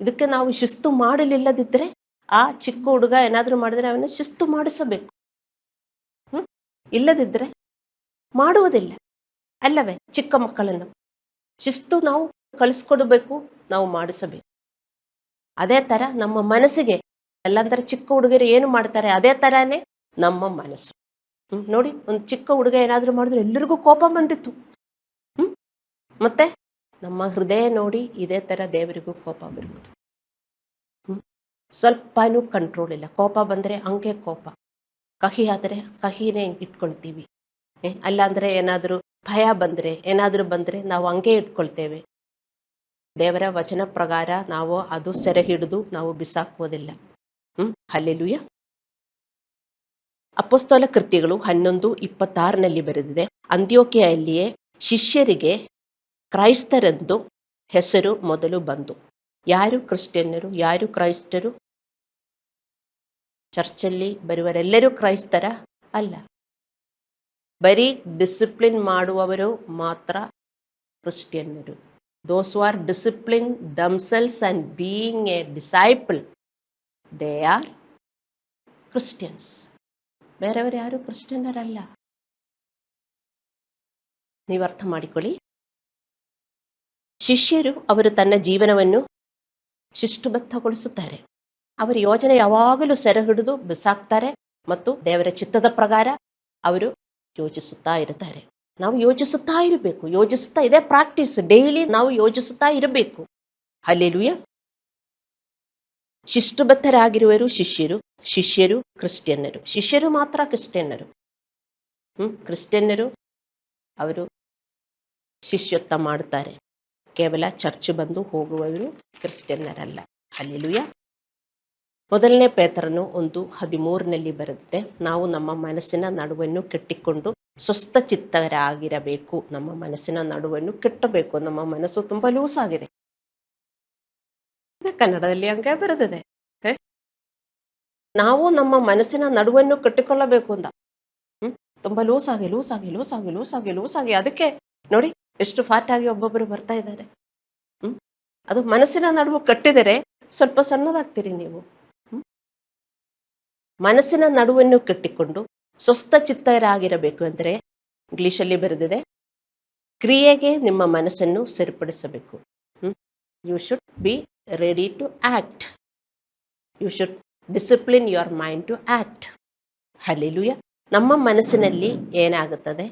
ಇದಕ್ಕೆ ನಾವು ಶಿಸ್ತು ಮಾಡಲಿಲ್ಲದಿದ್ದರೆ, ಆ ಚಿಕ್ಕ ಹುಡುಗ ಏನಾದರೂ ಮಾಡಿದರೆ ಅವನು ಶಿಸ್ತು ಮಾಡಿಸಬೇಕು. ಇಲ್ಲದಿದ್ದರೆ ಮಾಡುವುದಿಲ್ಲ, ಅಲ್ಲವೇ? ಚಿಕ್ಕ ಮಕ್ಕಳನ್ನು ಶಿಸ್ತು ನಾವು ಕಲಿಸ್ಕೊಡ್ಬೇಕು, ನಾವು ಮಾಡಿಸಬೇಕು. ಅದೇ ಥರ ನಮ್ಮ ಮನಸ್ಸಿಗೆ, ಎಲ್ಲಂದ್ರೆ ಚಿಕ್ಕ ಹುಡುಗರು ಏನು ಮಾಡ್ತಾರೆ ಅದೇ ಥರನೇ ನಮ್ಮ ಮನಸ್ಸು. ನೋಡಿ, ಒಂದು ಚಿಕ್ಕ ಹುಡುಗ ಏನಾದರೂ ಮಾಡಿದ್ರೆ ಎಲ್ಲರಿಗೂ ಕೋಪ ಬಂದಿತ್ತು. ಮತ್ತೆ ನಮ್ಮ ಹೃದಯ ನೋಡಿ, ಇದೇ ಥರ ದೇವರಿಗೂ ಕೋಪ ಬರುವುದು. ಸ್ವಲ್ಪನೂ ಕಂಟ್ರೋಲ್ ಇಲ್ಲ. ಕೋಪ ಬಂದರೆ ಹಂಗೆ ಕೋಪ, ಕಹಿ ಆದರೆ ಕಹಿನೇ ಇಟ್ಕೊಳ್ತೀವಿ. ಅಲ್ಲಾಂದರೆ ಏನಾದರೂ ಭಯ ಬಂದರೆ, ಏನಾದರೂ ಬಂದರೆ ನಾವು ಹಂಗೆ ಇಟ್ಕೊಳ್ತೇವೆ. ದೇವರ ವಚನ ಪ್ರಕಾರ ನಾವು ಅದು ಸೆರೆ ಹಿಡಿದು ನಾವು ಬಿಸಾಕುವುದಿಲ್ಲ. ಹಲ್ಲೆಲೂಯ. ಅಪೊಸ್ತಲ ಕೃತ್ಯಗಳು 11:26 ಬರೆದಿದೆ, ಅಂತ್ಯೋಕ್ಯೆಯಲ್ಲಿಯೇ ಶಿಷ್ಯರಿಗೆ ಕ್ರೈಸ್ತರೆಂದು ಹೆಸರು ಮೊದಲು ಬಂತು. ಯಾರು ಕ್ರಿಶ್ಚಿಯನ್ನರು, ಯಾರು ಕ್ರೈಸ್ತರು? ಚರ್ಚಲ್ಲಿ ಬರುವರೆಲ್ಲರೂ ಕ್ರೈಸ್ತರ ಅಲ್ಲ. ಬರೀ ಡಿಸಿಪ್ಲಿನ್ ಮಾಡುವವರು ಮಾತ್ರ ಕ್ರಿಶ್ಚಿಯನ್ನರು. Those who are discipline themselves and being a disciple, they are Christians. ಬೇರೆಯವರು ಯಾರು ಕ್ರಿಶ್ಚಿಯನ್ನರಲ್ಲ. ನೀವು ಅರ್ಥ ಮಾಡಿಕೊಳ್ಳಿ. ಶಿಷ್ಯರು ಅವರು ತನ್ನ ಜೀವನವನ್ನು ಶಿಸ್ತುಬದ್ಧಗೊಳಿಸುತ್ತಾರೆ. ಅವರ ಯೋಜನೆ ಯಾವಾಗಲೂ ಸೆರೆ ಹಿಡಿದು ಬಿಸಾಕ್ತಾರೆ ಮತ್ತು ದೇವರ ಚಿತ್ತದ ಪ್ರಕಾರ ಅವರು ಯೋಚಿಸುತ್ತಾ ಇರುತ್ತಾರೆ. ನಾವು ಯೋಚಿಸುತ್ತಾ ಇರಬೇಕು. ಯೋಚಿಸುತ್ತಾ ಇದೇ ಪ್ರಾಕ್ಟೀಸ್. ಡೈಲಿ ನಾವು ಯೋಚಿಸುತ್ತಾ ಇರಬೇಕು. ಹಲ್ಲೆಲೂಯ. ಶಿಸ್ತುಬದ್ಧರಾಗಿರುವರು ಶಿಷ್ಯರು, ಶಿಷ್ಯರು ಕ್ರಿಶ್ಚಿಯನ್ನರು. ಶಿಷ್ಯರು ಮಾತ್ರ ಕ್ರಿಶ್ಚಿಯನ್ನರು. ಕ್ರಿಶ್ಚಿಯನ್ನರು ಅವರು ಶಿಷ್ಯತ್ವ ಮಾಡುತ್ತಾರೆ. ಕೇವಲ ಚರ್ಚ್ ಬಂದು ಹೋಗುವವರು ಕ್ರಿಶ್ಚಿಯನ್ನರಲ್ಲ. ಹಲ್ಲೆಲೂಯ. ಮೊದಲನೇ ಪೇತ್ರನು 1:13 ಬರೆದಿದೆ, ನಾವು ನಮ್ಮ ಮನಸ್ಸಿನ ನಡುವನ್ನು ಕಟ್ಟಿಕೊಂಡು ಸ್ವಸ್ಥ ಚಿತ್ತರಾಗಿರಬೇಕು. ನಮ್ಮ ಮನಸ್ಸಿನ ನಡುವನ್ನು ಕೆಟ್ಟಬೇಕು. ನಮ್ಮ ಮನಸ್ಸು ತುಂಬ ಲೂಸ್ ಆಗಿದೆ. ಕನ್ನಡದಲ್ಲಿ ಹಂಗೆ ಬರೆದಿದೆ. ನಾವು ನಮ್ಮ ಮನಸ್ಸಿನ ನಡುವನ್ನು ಕಟ್ಟಿಕೊಳ್ಳಬೇಕು ಅಂತ. ತುಂಬ ಲೂಸ್ ಆಗಿ ಅದಕ್ಕೆ ನೋಡಿ ಎಷ್ಟು ಫಾಟ್ ಆಗಿ ಒಬ್ಬೊಬ್ಬರು ಬರ್ತಾ ಇದ್ದಾರೆ. ಅದು ಮನಸ್ಸಿನ ನಡುವು ಕಟ್ಟಿದರೆ ಸ್ವಲ್ಪ ಸಣ್ಣದಾಗ್ತೀರಿ ನೀವು. ಮನಸ್ಸಿನ ನಡುವನ್ನು ಕಟ್ಟಿಕೊಂಡು ಸ್ವಸ್ಥ ಚಿತ್ತರಾಗಿರಬೇಕು ಅಂದರೆ ಇಂಗ್ಲಿಷಲ್ಲಿ ಬರೆದಿದೆ, ಕ್ರಿಯೆಗೆ ನಿಮ್ಮ ಮನಸ್ಸನ್ನು ಸರಿಪಡಿಸಬೇಕು. You should be ready to act. You should discipline your mind to act. Hallelujah. ನಮ್ಮ ಮನಸ್ಸಿನಲ್ಲಿ ಏನಾಗುತ್ತದೆ?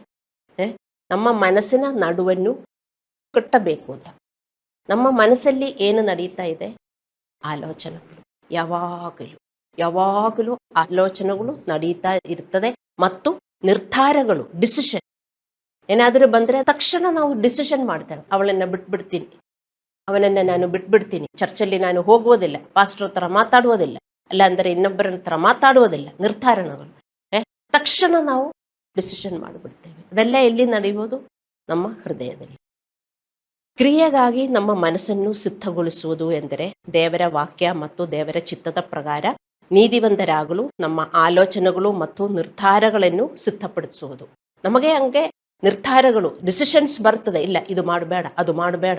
ನಮ್ಮ ಮನಸ್ಸಿನ ನಡುವನ್ನು ಕಟ್ಟಬೇಕು ಅಂತ. ನಮ್ಮ ಮನಸ್ಸಲ್ಲಿ ಏನು ನಡೀತಾ ಇದೆ? ಆಲೋಚನೆಗಳು. ಯಾವಾಗಲೂ ಆಲೋಚನೆಗಳು ನಡೀತಾ ಇರ್ತದೆ ಮತ್ತು ನಿರ್ಧಾರಗಳು, ಡಿಸಿಷನ್ ಏನಾದರೂ ಬಂದರೆ ತಕ್ಷಣ ನಾವು ಡಿಸಿಷನ್ ಮಾಡ್ತೇವೆ. ಅವಳನ್ನು ಬಿಟ್ಬಿಡ್ತೀನಿ, ಅವನನ್ನು ನಾನು ಬಿಟ್ಬಿಡ್ತೀನಿ, ಚರ್ಚಲ್ಲಿ ನಾನು ಹೋಗುವುದಿಲ್ಲ, ಪಾಸ್ಟರ್ ಹತ್ರ ಮಾತಾಡುವುದಿಲ್ಲ, ಅಲ್ಲ ಅಂದರೆ ಇನ್ನೊಬ್ಬರ ಹತ್ರ ಮಾತಾಡುವುದಿಲ್ಲ. ನಿರ್ಧಾರಗಳು ತಕ್ಷಣ ನಾವು ಡಿಸಿಷನ್ ಮಾಡಿಬಿಡ್ತೇವೆ. ಅದೆಲ್ಲ ಎಲ್ಲಿ ನಡೆಯುವುದು? ನಮ್ಮ ಹೃದಯದಲ್ಲಿ. ಕ್ರಿಯೆಗಾಗಿ ನಮ್ಮ ಮನಸ್ಸನ್ನು ಸಿದ್ಧಗೊಳಿಸುವುದು ಎಂದರೆ ದೇವರ ವಾಕ್ಯ ಮತ್ತು ದೇವರ ಚಿತ್ತದ ಪ್ರಕಾರ ನೀತಿವಂತರಾಗಲು ನಮ್ಮ ಆಲೋಚನೆಗಳು ಮತ್ತು ನಿರ್ಧಾರಗಳನ್ನು ಸಿದ್ಧಪಡಿಸುವುದು. ನಮಗೆ ಹಂಗೆ ನಿರ್ಧಾರಗಳು, ಡಿಸಿಷನ್ಸ್ ಬರ್ತದೆ. ಇಲ್ಲ, ಇದು ಮಾಡಬೇಡ, ಅದು ಮಾಡಬೇಡ,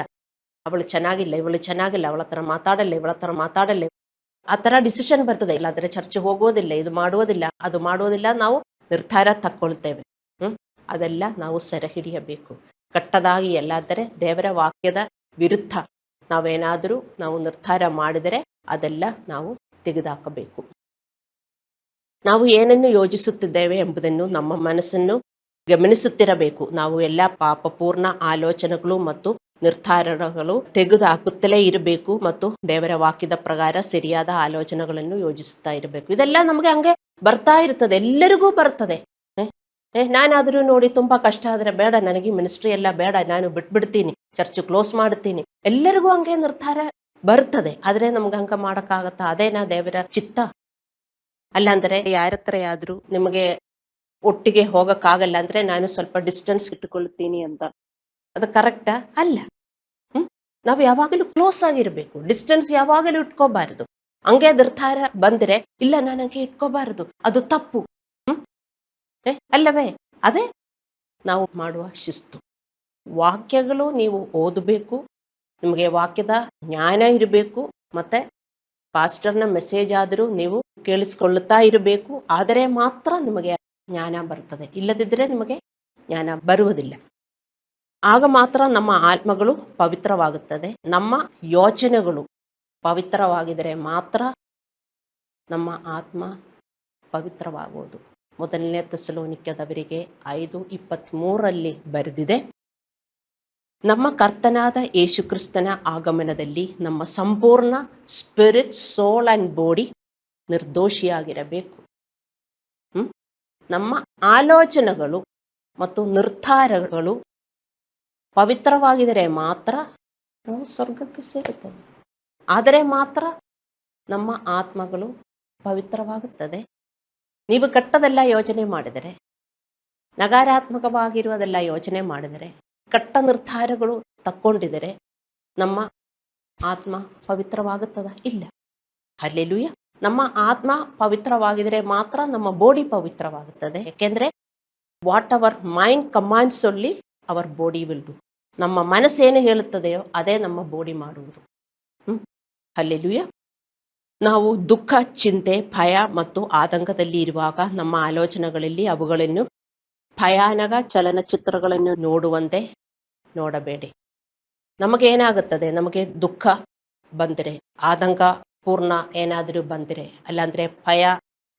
ಅವಳು ಚೆನ್ನಾಗಿಲ್ಲ, ಇವಳು ಚೆನ್ನಾಗಿಲ್ಲ, ಅವಳ ಹತ್ರ ಮಾತಾಡಲ್ಲ, ಆ ಥರ ಡಿಸಿಷನ್ ಬರ್ತದೆ. ಇಲ್ಲಾಂದರೆ ಚರ್ಚ್ ಹೋಗೋದಿಲ್ಲ, ಇದು ಮಾಡುವುದಿಲ್ಲ, ಅದು ಮಾಡುವುದಿಲ್ಲ, ನಾವು ನಿರ್ಧಾರ ತಕ್ಕೊಳ್ತೇವೆ. ಅದೆಲ್ಲ ನಾವು ಸೆರೆ ಹಿಡಿಯಬೇಕು. ಕಟ್ಟದಾಗಿ ಎಲ್ಲಾದರೆ ದೇವರ ವಾಕ್ಯದ ವಿರುದ್ಧ ನಾವೇನಾದರೂ ನಾವು ನಿರ್ಧಾರ ಮಾಡಿದರೆ ಅದೆಲ್ಲ ನಾವು ತೆಗೆದುಹಾಕಬೇಕು. ನಾವು ಏನನ್ನು ಯೋಚಿಸುತ್ತಿದ್ದೇವೆ ಎಂಬುದನ್ನು ನಮ್ಮ ಮನಸ್ಸನ್ನು ಗಮನಿಸುತ್ತಿರಬೇಕು. ನಾವು ಎಲ್ಲ ಪಾಪಪೂರ್ಣ ಆಲೋಚನೆಗಳು ಮತ್ತು ನಿರ್ಧಾರಗಳು ತೆಗೆದುಹಾಕುತ್ತಲೇ ಇರಬೇಕು ಮತ್ತು ದೇವರ ವಾಕ್ಯದ ಪ್ರಕಾರ ಸರಿಯಾದ ಆಲೋಚನೆಗಳನ್ನು ಯೋಚಿಸುತ್ತಾ ಇರಬೇಕು. ಇದೆಲ್ಲ ನಮಗೆ ಹಂಗೆ ಬರ್ತಾ ಇರ್ತದೆ, ಎಲ್ಲರಿಗೂ ಬರ್ತದೆ. ನಾನಾದರೂ ನೋಡಿ ತುಂಬ ಕಷ್ಟ ಆದರೆ ಬೇಡ, ನನಗೆ ಮಿನಿಸ್ಟ್ರಿ ಎಲ್ಲ ಬೇಡ, ನಾನು ಬಿಟ್ಬಿಡ್ತೀನಿ, ಚರ್ಚ್ ಕ್ಲೋಸ್ ಮಾಡ್ತೀನಿ. ಎಲ್ಲರಿಗೂ ಹಂಗೆ ನಿರ್ಧಾರ ಬರ್ತದೆ. ಆದರೆ ನಮ್ಗೆ ಹಂಗೆ ಮಾಡೋಕ್ಕಾಗತ್ತಾ? ಅದೇನಾ ದೇವರ ಚಿತ್ತ? ಅಲ್ಲಾಂದರೆ ಯಾರ ಹತ್ರ ಆದರೂ ನಿಮಗೆ ಒಟ್ಟಿಗೆ ಹೋಗೋಕ್ಕಾಗಲ್ಲ ಅಂದರೆ ನಾನು ಸ್ವಲ್ಪ ಡಿಸ್ಟೆನ್ಸ್ ಇಟ್ಟುಕೊಳ್ತೀನಿ ಅಂತ, ಅದು ಕರೆಕ್ಟಾ? ಅಲ್ಲ. ನಾವು ಯಾವಾಗಲೂ ಕ್ಲೋಸ್ ಆಗಿರಬೇಕು, ಡಿಸ್ಟೆನ್ಸ್ ಯಾವಾಗಲೂ ಇಟ್ಕೋಬಾರ್ದು. ಹಂಗೆ ನಿರ್ಧಾರ ಬಂದರೆ ಇಲ್ಲ ನಾನು ಹಂಗೆ ಇಟ್ಕೋಬಾರದು, ಅದು ತಪ್ಪು. ಅಲ್ಲವೇ? ಅದೇ ನಾವು ಮಾಡುವ ಶಿಸ್ತು. ವಾಕ್ಯಗಳು ನೀವು ಓದಬೇಕು, ನಿಮಗೆ ವಾಕ್ಯದ ಜ್ಞಾನ ಇರಬೇಕು, ಮತ್ತೆ ಪಾಸ್ಟರ್ನ ಮೆಸೇಜ್ ಆದರೂ ನೀವು ಕೇಳಿಸ್ಕೊಳ್ಳುತ್ತಾ ಇರಬೇಕು. ಆದರೆ ಮಾತ್ರ ನಿಮಗೆ ಜ್ಞಾನ ಬರ್ತದೆ, ಇಲ್ಲದಿದ್ದರೆ ನಿಮಗೆ ಜ್ಞಾನ ಬರುವುದಿಲ್ಲ. ಆಗ ಮಾತ್ರ ನಮ್ಮ ಆತ್ಮಗಳು ಪವಿತ್ರವಾಗುತ್ತದೆ. ನಮ್ಮ ಯೋಚನೆಗಳು ಪವಿತ್ರವಾಗಿದ್ದರೆ ಮಾತ್ರ ನಮ್ಮ ಆತ್ಮ ಪವಿತ್ರವಾಗುವುದು. ಮೊದಲನೇ ಥೆಸಲೋನಿಕ್ಯದವರಿಗೆ 5:23 ಬರೆದಿದೆ, ನಮ್ಮ ಕರ್ತನಾದ ಯೇಸುಕ್ರಿಸ್ತನ ಆಗಮನದಲ್ಲಿ ನಮ್ಮ ಸಂಪೂರ್ಣ ಸ್ಪಿರಿಟ್, ಸೋಲ್ ಆ್ಯಂಡ್ ಬಾಡಿ ನಿರ್ದೋಷಿಯಾಗಿರಬೇಕು. ನಮ್ಮ ಆಲೋಚನೆಗಳು ಮತ್ತು ನಿರ್ಧಾರಗಳು ಪವಿತ್ರವಾಗಿದ್ದರೆ ಮಾತ್ರ ನಾವು ಸ್ವರ್ಗಕ್ಕೆ ಸೇರುತ್ತೇವೆ. ಆದರೆ ಮಾತ್ರ ನಮ್ಮ ಆತ್ಮಗಳು ಪವಿತ್ರವಾಗುತ್ತದೆ. ನೀವು ಕೆಟ್ಟದೆಲ್ಲ ಯೋಚನೆ ಮಾಡಿದರೆ, ನಕಾರಾತ್ಮಕವಾಗಿರುವುದೆಲ್ಲ ಯೋಚನೆ ಮಾಡಿದರೆ, ಕೆಟ್ಟ ನಿರ್ಧಾರಗಳು ತಕ್ಕೊಂಡಿದರೆ ನಮ್ಮ ಆತ್ಮ ಪವಿತ್ರವಾಗುತ್ತದ? ಇಲ್ಲ. ಹಲ್ಲೆಲೂಯ. ನಮ್ಮ ಆತ್ಮ ಪವಿತ್ರವಾಗಿದರೆ ಮಾತ್ರ ನಮ್ಮ ಬಾಡಿ ಪವಿತ್ರವಾಗುತ್ತದೆ. ಯಾಕೆಂದರೆ what our mind commands only our body will do. ನಮ್ಮ ಮನಸ್ಸೇನು ಹೇಳುತ್ತದೆಯೋ ಅದೇ ನಮ್ಮ ಬಾಡಿ ಮಾಡುವುದು. ಹಲ್ಲೆಲೂಯ. ನಾವು ದುಃಖ, ಚಿಂತೆ, ಭಯ ಮತ್ತು ಆತಂಕದಲ್ಲಿ ಇರುವಾಗ ನಮ್ಮ ಆಲೋಚನೆಗಳಲ್ಲಿ ಅವುಗಳನ್ನು ಭಯಾನಕ ಚಲನಚಿತ್ರಗಳನ್ನು ನೋಡುವಂತೆ ನೋಡಬೇಡಿ. ನಮಗೇನಾಗುತ್ತದೆ? ನಮಗೆ ದುಃಖ ಬಂದರೆ, ಆತಂಕ ಪೂರ್ಣ ಏನಾದರೂ ಬಂದರೆ, ಅಲ್ಲಾಂದರೆ ಭಯ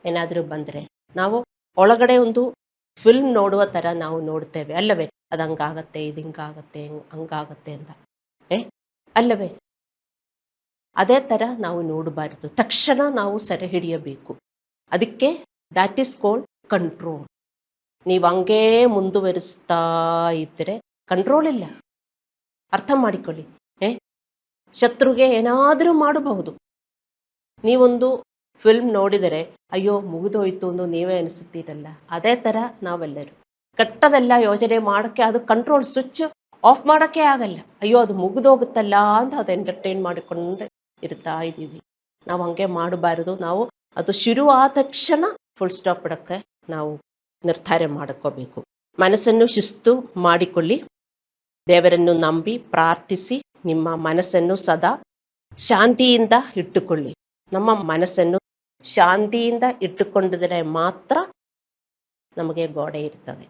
ಏನಾದರೂ ಬಂದರೆ, ನಾವು ಒಳಗಡೆ ಒಂದು ಫಿಲ್ಮ್ ನೋಡುವ ಥರ ನಾವು ನೋಡ್ತೇವೆ, ಅಲ್ಲವೇ? ಅದು ಹಂಗಾಗತ್ತೆ, ಇದು ಹಿಂಗಾಗತ್ತೆ, ಹಂಗಾಗತ್ತೆ ಅಂತ, ಅಲ್ಲವೇ? ಅದೇ ಥರ ನಾವು ನೋಡಬಾರ್ದು. ತಕ್ಷಣ ನಾವು ಸೆರೆ ಹಿಡಿಯಬೇಕು. ಅದಕ್ಕೆ ದ್ಯಾಟ್ ಈಸ್ ಕಾಲ್ಡ್ ಕಂಟ್ರೋಲ್. ನೀವು ಹಂಗೇ ಮುಂದುವರಿಸ್ತಾ ಇದ್ದರೆ ಕಂಟ್ರೋಲ್ ಇಲ್ಲ. ಅರ್ಥ ಮಾಡಿಕೊಳ್ಳಿ. ಶತ್ರುಗೆ ಏನಾದರೂ ಮಾಡಬಹುದು. ನೀವೊಂದು ಫಿಲ್ಮ್ ನೋಡಿದರೆ ಅಯ್ಯೋ ಮುಗಿದೋಯ್ತು ಎಂದು ನೀವೇ ಅನಿಸುತ್ತೀರಲ್ಲ, ಅದೇ ಥರ ನಾವೆಲ್ಲರೂ ಕೆಟ್ಟದೆಲ್ಲ ಯೋಚನೆ ಮಾಡೋಕ್ಕೆ ಅದು ಕಂಟ್ರೋಲ್ ಸ್ವಿಚ್ ಆಫ್ ಮಾಡೋಕ್ಕೆ ಆಗಲ್ಲ. ಅಯ್ಯೋ ಅದು ಮುಗಿದೋಗುತ್ತಲ್ಲ ಅಂತ ಅದು ಎಂಟರ್ಟೈನ್ ಮಾಡಿಕೊಂಡು ಇರ್ತಾ ಇದ್ದೀವಿ. ನಾವು ಹಂಗೆ ಮಾಡಬಾರ್ದು. ನಾವು ಅದು ಶುರು ಆದ ತಕ್ಷಣ ಫುಲ್ ಸ್ಟಾಪ್ ಇಡೋಕ್ಕೆ ನಾವು ನಿರ್ಧಾರ ಮಾಡಿಕೋಬೇಕು. ಮನಸ್ಸನ್ನು ಶಿಸ್ತು ಮಾಡಿಕೊಳ್ಳಿ. ದೇವರನ್ನು ನಂಬಿ ಪ್ರಾರ್ಥಿಸಿ ನಿಮ್ಮ ಮನಸ್ಸನ್ನು ಸದಾ ಶಾಂತಿಯಿಂದ ಇಟ್ಟುಕೊಳ್ಳಿ. ನಮ್ಮ ಮನಸ್ಸನ್ನು ಶಾಂತಿಯಿಂದ ಇಟ್ಟುಕೊಂಡಿದ್ರೆ ಮಾತ್ರ ನಮಗೆ ಗೋಡೆ ಇರ್ತದೆ.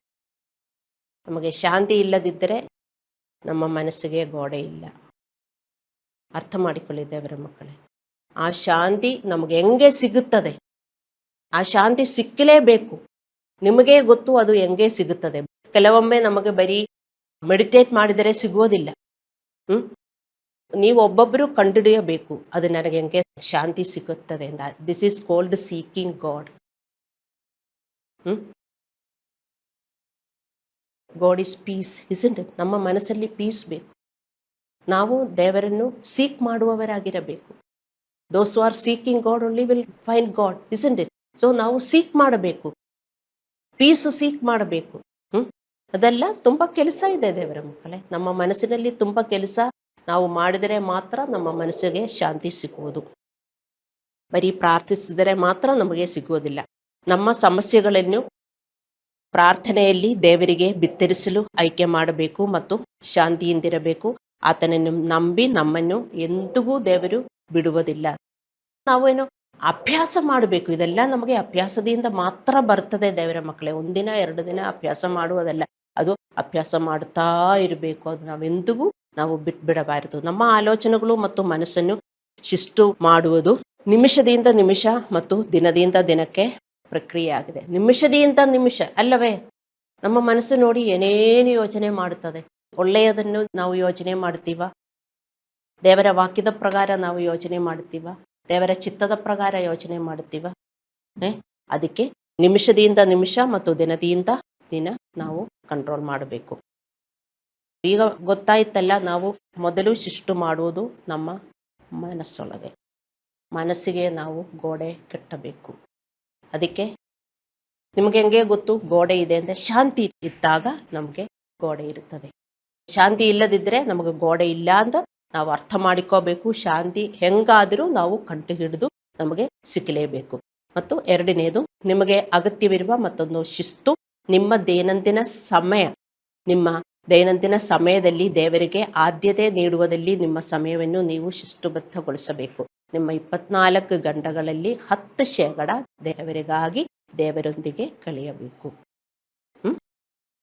ನಮಗೆ ಶಾಂತಿ ಇಲ್ಲದಿದ್ದರೆ ನಮ್ಮ ಮನಸ್ಸಿಗೆ ಗೋಡೆ ಇಲ್ಲ. ಅರ್ಥ ಮಾಡಿಕೊಳ್ಳಿ ದೇವರ ಮಕ್ಕಳೇ. ಆ ಶಾಂತಿ ನಮಗೆ ಹೆಂಗೆ ಸಿಗುತ್ತದೆ? ಆ ಶಾಂತಿ ಸಿಕ್ಕಲೇಬೇಕು. ನಿಮಗೇ ಗೊತ್ತು ಅದು ಹೆಂಗೆ ಸಿಗುತ್ತದೆ. ಕೆಲವೊಮ್ಮೆ ನಮಗೆ ಬರೀ ಮೆಡಿಟೇಟ್ ಮಾಡಿದರೆ ಸಿಗುವುದಿಲ್ಲ. ನೀವು ಒಬ್ಬೊಬ್ಬರು ಕಂಡುಹಿಡಿಯಬೇಕು ಅದು ನನಗೆ ಹೆಂಗೆ ಶಾಂತಿ ಸಿಗುತ್ತದೆ ಅಂತ. This is called seeking God. God is peace, isn't it? ನಮ್ಮ ಮನಸ್ಸಲ್ಲಿ ಪೀಸ್ ಬೇಕು. ನಾವು ದೇವರನ್ನು ಸೀಕ್ ಮಾಡುವವರಾಗಿರಬೇಕು. Those who are seeking God only will find God, isn't it? So ನಾವು ಸೀಕ್ ಮಾಡಬೇಕು, ಪೀಸು ಸೀಕ್ ಮಾಡಬೇಕು. ಅದೆಲ್ಲ ತುಂಬ ಕೆಲಸ ಇದೆ ದೇವರ ಮಕ್ಕಳೇ. ನಮ್ಮ ಮನಸ್ಸಿನಲ್ಲಿ ತುಂಬ ಕೆಲಸ ನಾವು ಮಾಡಿದರೆ ಮಾತ್ರ ನಮ್ಮ ಮನಸ್ಸಿಗೆ ಶಾಂತಿ ಸಿಗುವುದು. ಬರೀ ಪ್ರಾರ್ಥಿಸಿದರೆ ಮಾತ್ರ ನಮಗೆ ಸಿಗುವುದಿಲ್ಲ. ನಮ್ಮ ಸಮಸ್ಯೆಗಳನ್ನು ಪ್ರಾರ್ಥನೆಯಲ್ಲಿ ದೇವರಿಗೆ ಬಿತ್ತರಿಸಲು ಆಯ್ಕೆ ಮಾಡಬೇಕು ಮತ್ತು ಶಾಂತಿಯಿಂದಿರಬೇಕು. ಆತನನ್ನು ನಂಬಿ ನಮ್ಮನ್ನು ಎಂದಿಗೂ ದೇವರು ಬಿಡುವುದಿಲ್ಲ. ನಾವೇನು ಅಭ್ಯಾಸ ಮಾಡಬೇಕು. ಇದೆಲ್ಲ ನಮಗೆ ಅಭ್ಯಾಸದಿಂದ ಮಾತ್ರ ಬರ್ತದೆ ದೇವರ ಮಕ್ಕಳೇ. ಒಂದಿನ 2 ದಿನ ಅಭ್ಯಾಸ ಮಾಡುವುದಲ್ಲ, ಅದು ಅಭ್ಯಾಸ ಮಾಡುತ್ತಾ ಇರಬೇಕು. ಅದು ನಾವೆಂದಿಗೂ ನಾವು ಬಿಡಬಾರದು. ನಮ್ಮ ಆಲೋಚನೆಗಳು ಮತ್ತು ಮನಸ್ಸನ್ನು ಶಿಸ್ತು ಮಾಡುವುದು ನಿಮಿಷದಿಂದ ನಿಮಿಷ ಮತ್ತು ದಿನದಿಂದ ದಿನಕ್ಕೆ ಪ್ರಕ್ರಿಯೆ ಆಗಿದೆ. ನಿಮಿಷದಿಂದ ನಿಮಿಷ ಅಲ್ಲವೇ? ನಮ್ಮ ಮನಸ್ಸು ನೋಡಿ ಏನೇನು ಯೋಚನೆ ಮಾಡುತ್ತದೆ. ಒಳ್ಳೆಯದನ್ನು ನಾವು ಯೋಚನೆ ಮಾಡ್ತೀವ, ದೇವರ ವಾಕ್ಯದ ಪ್ರಕಾರ ನಾವು ಯೋಚನೆ ಮಾಡ್ತೀವ, ದೇವರ ಚಿತ್ತದ ಪ್ರಕಾರ ಯೋಚನೆ ಮಾಡುತ್ತೀವ. ಅದಕ್ಕೆ ನಿಮಿಷದಿಂದ ನಿಮಿಷ ಮತ್ತು ದಿನದಿಂದ ದಿನ ನಾವು ಕಂಟ್ರೋಲ್ ಮಾಡಬೇಕು. ಈಗ ಗೊತ್ತಾಯ್ತಲ್ಲ, ನಾವು ಮೊದಲು ಶಿಸ್ತು ಮಾಡುವುದು ನಮ್ಮ ಮನಸ್ಸೊಳಗೆ. ಮನಸ್ಸಿಗೆ ನಾವು ಗೋಡೆ ಕಟ್ಟಬೇಕು. ಅದಕ್ಕೆ ನಿಮಗೆ ಹೆಂಗೆ ಗೊತ್ತು ಗೋಡೆ ಇದೆ ಅಂದರೆ? ಶಾಂತಿ ಇದ್ದಾಗ ನಮಗೆ ಗೋಡೆ ಇರುತ್ತದೆ. ಶಾಂತಿ ಇಲ್ಲದಿದ್ದರೆ ನಮಗೆ ಗೋಡೆ ಇಲ್ಲ ಅಂತ ನಾವು ಅರ್ಥ ಮಾಡಿಕೋಬೇಕು. ಶಾಂತಿ ಹೆಂಗಾದರೂ ನಾವು ಕಂಡು ಹಿಡಿದು ನಮಗೆ ಸಿಕ್ಕಲೇಬೇಕು. ಮತ್ತು ಎರಡನೇದು, ನಿಮಗೆ ಅಗತ್ಯವಿರುವ ಮತ್ತೊಂದು ಶಿಸ್ತು. ನಿಮ್ಮ ದೈನಂದಿನ ಸಮಯದಲ್ಲಿ ದೇವರಿಗೆ ಆದ್ಯತೆ ನೀಡುವುದರಲ್ಲಿ ನಿಮ್ಮ ಸಮಯವನ್ನು ನೀವು ಶಿಸ್ತುಬದ್ಧಗೊಳಿಸಬೇಕು. ನಿಮ್ಮ 24 ಗಂಟೆಗಳಲ್ಲಿ 10% ದೇವರಿಗಾಗಿ ದೇವರೊಂದಿಗೆ ಕಳೆಯಬೇಕು.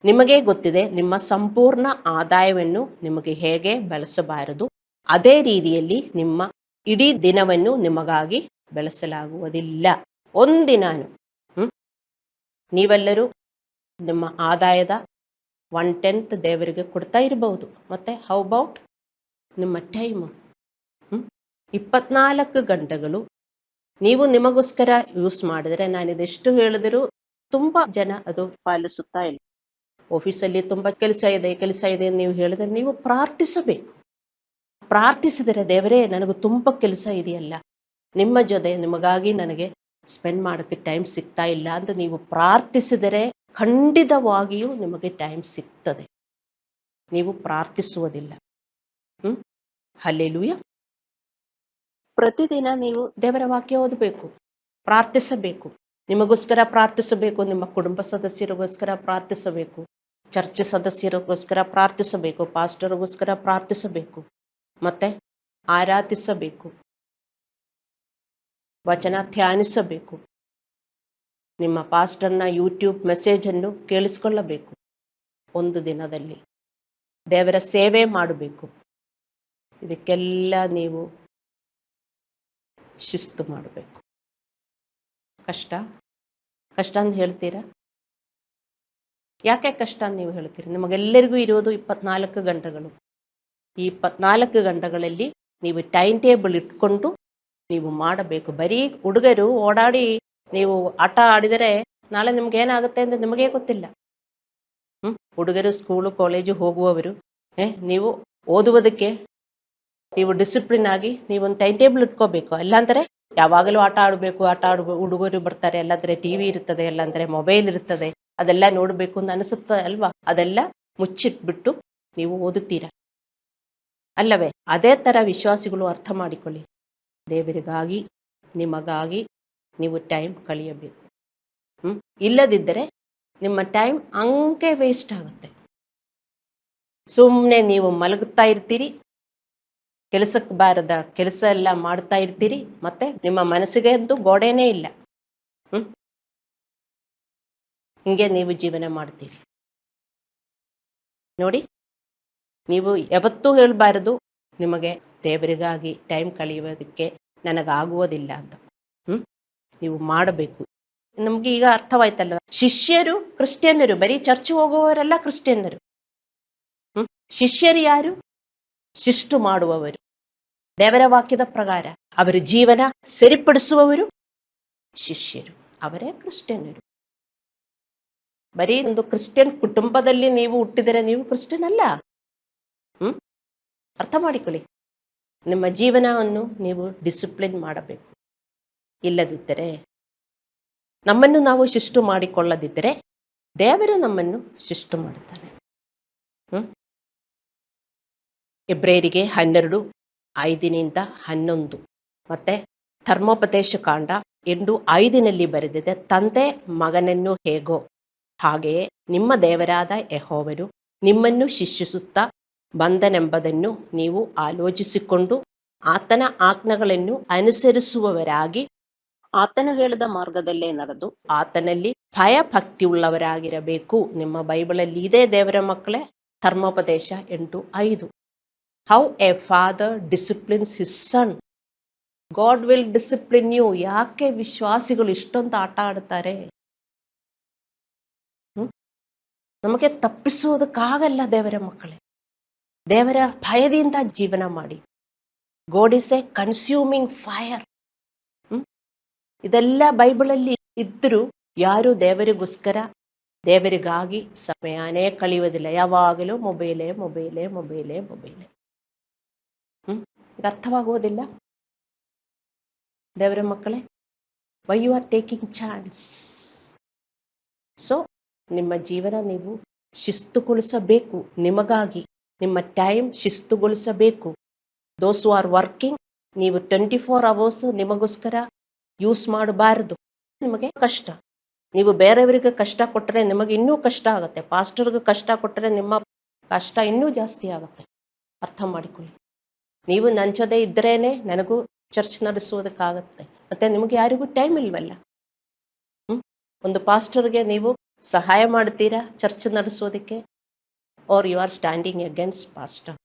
ನಿಮಗೆ ಗೊತ್ತಿದೆ, ನಿಮ್ಮ ಸಂಪೂರ್ಣ ಆದಾಯವನ್ನು ನಿಮಗೆ ಹೇಗೆ ಬಳಸಬಾರದು, ಅದೇ ರೀತಿಯಲ್ಲಿ ನಿಮ್ಮ ಇಡೀ ದಿನವನ್ನು ನಿಮಗಾಗಿ ಬೆಳೆಸಲಾಗುವುದಿಲ್ಲ. ಒಂದಿನಾನು ನೀವೆಲ್ಲರೂ ನಿಮ್ಮ ಆದಾಯದ 1/10 ದೇವರಿಗೆ ಕೊಡ್ತಾ ಇರಬಹುದು. ಮತ್ತೆ ಹೌ ಅಬೌಟ್ ನಿಮ್ಮ ಟೈಮು? 24 ಗಂಟೆಗಳು ನೀವು ನಿಮಗೋಸ್ಕರ ಯೂಸ್ ಮಾಡಿದ್ರೆ, ನಾನಿದೆಷ್ಟು ಹೇಳಿದರೂ ತುಂಬ ಜನ ಅದು ಪಾಲಿಸುತ್ತಾ ಇಲ್ಲ. ಆಫೀಸಲ್ಲಿ ತುಂಬ ಕೆಲಸ ಇದೆ ನೀವು ಹೇಳಿದ್ರೆ ನೀವು ಪ್ರಾರ್ಥಿಸಬೇಕು. ಪ್ರಾರ್ಥಿಸಿದರೆ, ದೇವರೇ ನನಗೆ ತುಂಬ ಕೆಲಸ ಇದೆಯಲ್ಲ, ನಿಮ್ಮ ಜೊತೆ ನಿಮಗಾಗಿ ನನಗೆ ಸ್ಪೆಂಡ್ ಮಾಡೋಕ್ಕೆ ಟೈಮ್ ಸಿಗ್ತಾ ಇಲ್ಲ ಅಂತ ನೀವು ಪ್ರಾರ್ಥಿಸಿದರೆ ಖಂಡಿತವಾಗಿಯೂ ನಿಮಗೆ ಟೈಮ್ ಸಿಗ್ತದೆ. ನೀವು ಪ್ರಾರ್ಥಿಸುವುದಿಲ್ಲ. ಹಲ್ಲೆಲೂಯ. ಪ್ರತಿದಿನ ನೀವು ದೇವರ ವಾಕ್ಯ ಓದಬೇಕು, ಪ್ರಾರ್ಥಿಸಬೇಕು. ನಿಮಗೋಸ್ಕರ ಪ್ರಾರ್ಥಿಸಬೇಕು, ನಿಮ್ಮ ಕುಟುಂಬ ಸದಸ್ಯರಿಗೋಸ್ಕರ ಪ್ರಾರ್ಥಿಸಬೇಕು, ಚರ್ಚ್ ಸದಸ್ಯರಿಗೋಸ್ಕರ ಪ್ರಾರ್ಥಿಸಬೇಕು, ಪಾಸ್ಟರ್ಗೋಸ್ಕರ ಪ್ರಾರ್ಥಿಸಬೇಕು, ಮತ್ತೆ ಆರಾಧಿಸಬೇಕು, ವಚನ ಧ್ಯಾನಿಸಬೇಕು. ನಿಮ್ಮ ಪಾಸ್ಟರ್ನ ಯೂಟ್ಯೂಬ್ ಮೆಸೇಜನ್ನು ಕೇಳಿಸ್ಕೊಳ್ಳಬೇಕು. ಒಂದು ದಿನದಲ್ಲಿ ದೇವರ ಸೇವೆ ಮಾಡಬೇಕು. ಇದಕ್ಕೆಲ್ಲ ನೀವು ಶಿಸ್ತು ಮಾಡಬೇಕು. ಕಷ್ಟ ಅಂತ ಹೇಳ್ತೀರಾ? ಯಾಕೆ ಕಷ್ಟ ಅಂತ ನೀವು ಹೇಳ್ತೀರಿ? ನಿಮಗೆಲ್ಲರಿಗೂ ಇರೋದು 24 ಗಂಟೆಗಳು. ಈ 24 ಗಂಟೆಗಳಲ್ಲಿ ನೀವು ಟೈಮ್ ಟೇಬಲ್ ಇಟ್ಕೊಂಡು ನೀವು ಮಾಡಬೇಕು. ಬರೀ ಹುಡುಗರು ಓಡಾಡಿ ನೀವು ಆಟ ಆಡಿದರೆ ನಾಳೆ ನಿಮ್ಗೆ ಏನಾಗುತ್ತೆ ಅಂತ ನಿಮಗೇ ಗೊತ್ತಿಲ್ಲ. ಹುಡುಗರು ಸ್ಕೂಲು ಕಾಲೇಜು ಹೋಗುವವರು, ನೀವು ಓದುವುದಕ್ಕೆ ನೀವು ಡಿಸಿಪ್ಲಿನ್ ಆಗಿ ನೀವೊಂದು ಟೈಮ್ ಟೇಬಲ್ ಇಟ್ಕೋಬೇಕು. ಇಲ್ಲಾಂದರೆ ಯಾವಾಗಲೂ ಆಟ ಆಡಬೇಕು. ಹುಡುಗರು ಬರ್ತಾರೆ, ಎಲ್ಲಂದರೆ TV ಇರ್ತದೆ, ಎಲ್ಲಂದರೆ ಮೊಬೈಲ್ ಇರ್ತದೆ, ಅದೆಲ್ಲ ನೋಡಬೇಕು ಅಂತ ಅನಿಸುತ್ತೆ ಅಲ್ವಾ? ಅದೆಲ್ಲ ಮುಚ್ಚಿಟ್ಬಿಟ್ಟು ನೀವು ಓದುತ್ತೀರಾ ಅಲ್ಲವೇ? ಅದೇ ಥರ ವಿಶ್ವಾಸಿಗಳು ಅರ್ಥ ಮಾಡಿಕೊಳ್ಳಿ. ದೇವರಿಗಾಗಿ ನಿಮಗಾಗಿ ನೀವು ಟೈಮ್ ಕಳೆಯಬೇಕು. ಇಲ್ಲದಿದ್ದರೆ ನಿಮ್ಮ ಟೈಮ್ ಹಂಗೆ ವೇಸ್ಟ್ ಆಗುತ್ತೆ. ಸುಮ್ಮನೆ ನೀವು ಮಲಗುತ್ತಾ ಇರ್ತೀರಿ, ಕೆಲಸಕ್ಕೆ ಬಾರದ ಕೆಲಸ ಎಲ್ಲ ಮಾಡ್ತಾ ಇರ್ತೀರಿ, ಮತ್ತೆ ನಿಮ್ಮ ಮನಸ್ಸಿಗೆ ಅಂತೂ ಗೋಡೆನೇ ಇಲ್ಲ. ಹಿಂಗೆ ನೀವು ಜೀವನ ಮಾಡ್ತೀರಿ ನೋಡಿ. ನೀವು ಯಾವತ್ತೂ ಹೇಳಬಾರದು ನಿಮಗೆ ದೇವರಿಗಾಗಿ ಟೈಮ್ ಕಳೆಯುವುದಕ್ಕೆ ನನಗಾಗುವುದಿಲ್ಲ ಅಂತ. ನೀವು ಮಾಡಬೇಕು. ನಮ್ಗೆ ಈಗ ಅರ್ಥವಾಯ್ತಲ್ಲ, ಶಿಷ್ಯರು ಕ್ರಿಶ್ಚಿಯನ್ನರು, ಬರೀ ಚರ್ಚ್ ಹೋಗುವವರೆಲ್ಲ ಕ್ರಿಶ್ಚಿಯನ್ನರು. ಶಿಷ್ಯರು ಯಾರು? ಶಿಷ್ಟು ಮಾಡುವವರು, ದೇವರ ವಾಕ್ಯದ ಪ್ರಕಾರ ಅವರ ಜೀವನ ಸರಿಪಡಿಸುವವರು ಶಿಷ್ಯರು, ಅವರೇ ಕ್ರಿಶ್ಚಿಯನ್ನರು. ಬರೀ ಒಂದು ಕ್ರಿಶ್ಚಿಯನ್ ಕುಟುಂಬದಲ್ಲಿ ನೀವು ಹುಟ್ಟಿದರೆ ನೀವು ಕ್ರಿಶ್ಚಿಯನ್ ಅಲ್ಲ. ಅರ್ಥ ಮಾಡಿಕೊಳ್ಳಿ. ನಿಮ್ಮ ಜೀವನವನ್ನು ನೀವು ಡಿಸಿಪ್ಲಿನ್ ಮಾಡಬೇಕು. ಇಲ್ಲದಿದ್ದರೆ, ನಮ್ಮನ್ನು ನಾವು ಶಿಷ್ಟು ಮಾಡಿಕೊಳ್ಳದಿದ್ದರೆ ದೇವರು ನಮ್ಮನ್ನು ಶಿಷ್ಟು ಮಾಡುತ್ತಾನೆ. ಎಬ್ರೇಯರಿಗೆ 12:5-11 ಮತ್ತೆ ಧರ್ಮೋಪದೇಶ ಕಾಂಡ 8:5 ಬರೆದಿದೆ, ತಂದೆ ಮಗನನ್ನು ಹೇಗೋ ಹಾಗೆಯೇ ನಿಮ್ಮ ದೇವರಾದ ಯೆಹೋವನು ನಿಮ್ಮನ್ನು ಶಿಕ್ಷಿಸುತ್ತಾ ಬಂದನೆಂಬುದನ್ನು ನೀವು ಆಲೋಚಿಸಿಕೊಂಡು ಆತನ ಆಜ್ಞೆಗಳನ್ನು ಅನುಸರಿಸುವವರಾಗಿ ಆತನು ಹೇಳಿದ ಮಾರ್ಗದಲ್ಲೇ ನಡೆದು ಆತನಲ್ಲಿ ಭಯಭಕ್ತಿಯುಳ್ಳವರಾಗಿರಬೇಕು. ನಿಮ್ಮ ಬೈಬಲಲ್ಲಿ ಇದೆ ದೇವರ ಮಕ್ಕಳೇ, ಧರ್ಮೋಪದೇಶ 8:5. How a father disciplines his son, God will discipline you. ಯಾಕೆ ವಿಶ್ವಾಸಿಗಳು ಇಷ್ಟೊಂದು ಆಟ ಆಡ್ತಾರೆ? ನಮಗೆ ತಪ್ಪಿಸುವುದಕ್ಕಾಗಲ್ಲ ದೇವರ ಮಕ್ಕಳೇ. ದೇವರ ಭಯದಿಂದ ಜೀವನ ಮಾಡಿ. God is A consuming fire. ಇದೆಲ್ಲ ಬೈಬಲಲ್ಲಿ ಇದ್ದರೂ ಯಾರು ದೇವರಿಗಾಗಿ ಸಮಯನೇ ಕಳೆಯುವುದಿಲ್ಲ. ಯಾವಾಗಲೂ ಮೊಬೈಲೇ. ಅರ್ಥವಾಗುವುದಿಲ್ಲ ದೇವರ ಮಕ್ಕಳೇ. Why you are taking chance? So ನಿಮ್ಮ ಜೀವನ ನೀವು ಶಿಸ್ತುಗೊಳಿಸಬೇಕು. ನಿಮಗಾಗಿ ನಿಮ್ಮ ಟೈಮ್ ಶಿಸ್ತುಗೊಳಿಸಬೇಕು. ದೋಸ್ ಹೂ ಆರ್ ವರ್ಕಿಂಗ್, ನೀವು 24 hours ನಿಮಗೋಸ್ಕರ ಯೂಸ್ ಮಾಡಬಾರದು. ನಿಮಗೆ ಕಷ್ಟ, ನೀವು ಬೇರೆಯವರಿಗೆ ಕಷ್ಟ ಕೊಟ್ಟರೆ ನಿಮಗೆ ಇನ್ನೂ ಕಷ್ಟ ಆಗುತ್ತೆ. ಪಾಸ್ಟರ್ಗೆ ಕಷ್ಟ ಕೊಟ್ಟರೆ ನಿಮ್ಮ ಕಷ್ಟ ಇನ್ನೂ ಜಾಸ್ತಿ ಆಗುತ್ತೆ. ಅರ್ಥ ಮಾಡಿಕೊಳ್ಳಿ. ನೀವು ನಂಚೋದೇ ಇದ್ದರೇನೆ ನನಗೂ ಚರ್ಚ್ ನಡೆಸುವುದಕ್ಕಾಗತ್ತೆ. ಮತ್ತೆ ನಿಮಗೆ ಯಾರಿಗೂ ಟೈಮ್ ಇಲ್ವಲ್ಲ. ಒಂದು ಪಾಸ್ಟರ್ಗೆ ನೀವು ಸಹಾಯ ಮಾಡ್ತೀರಾ ಚರ್ಚ್ ನಡೆಸೋದಕ್ಕೆ, or you are standing against pastor?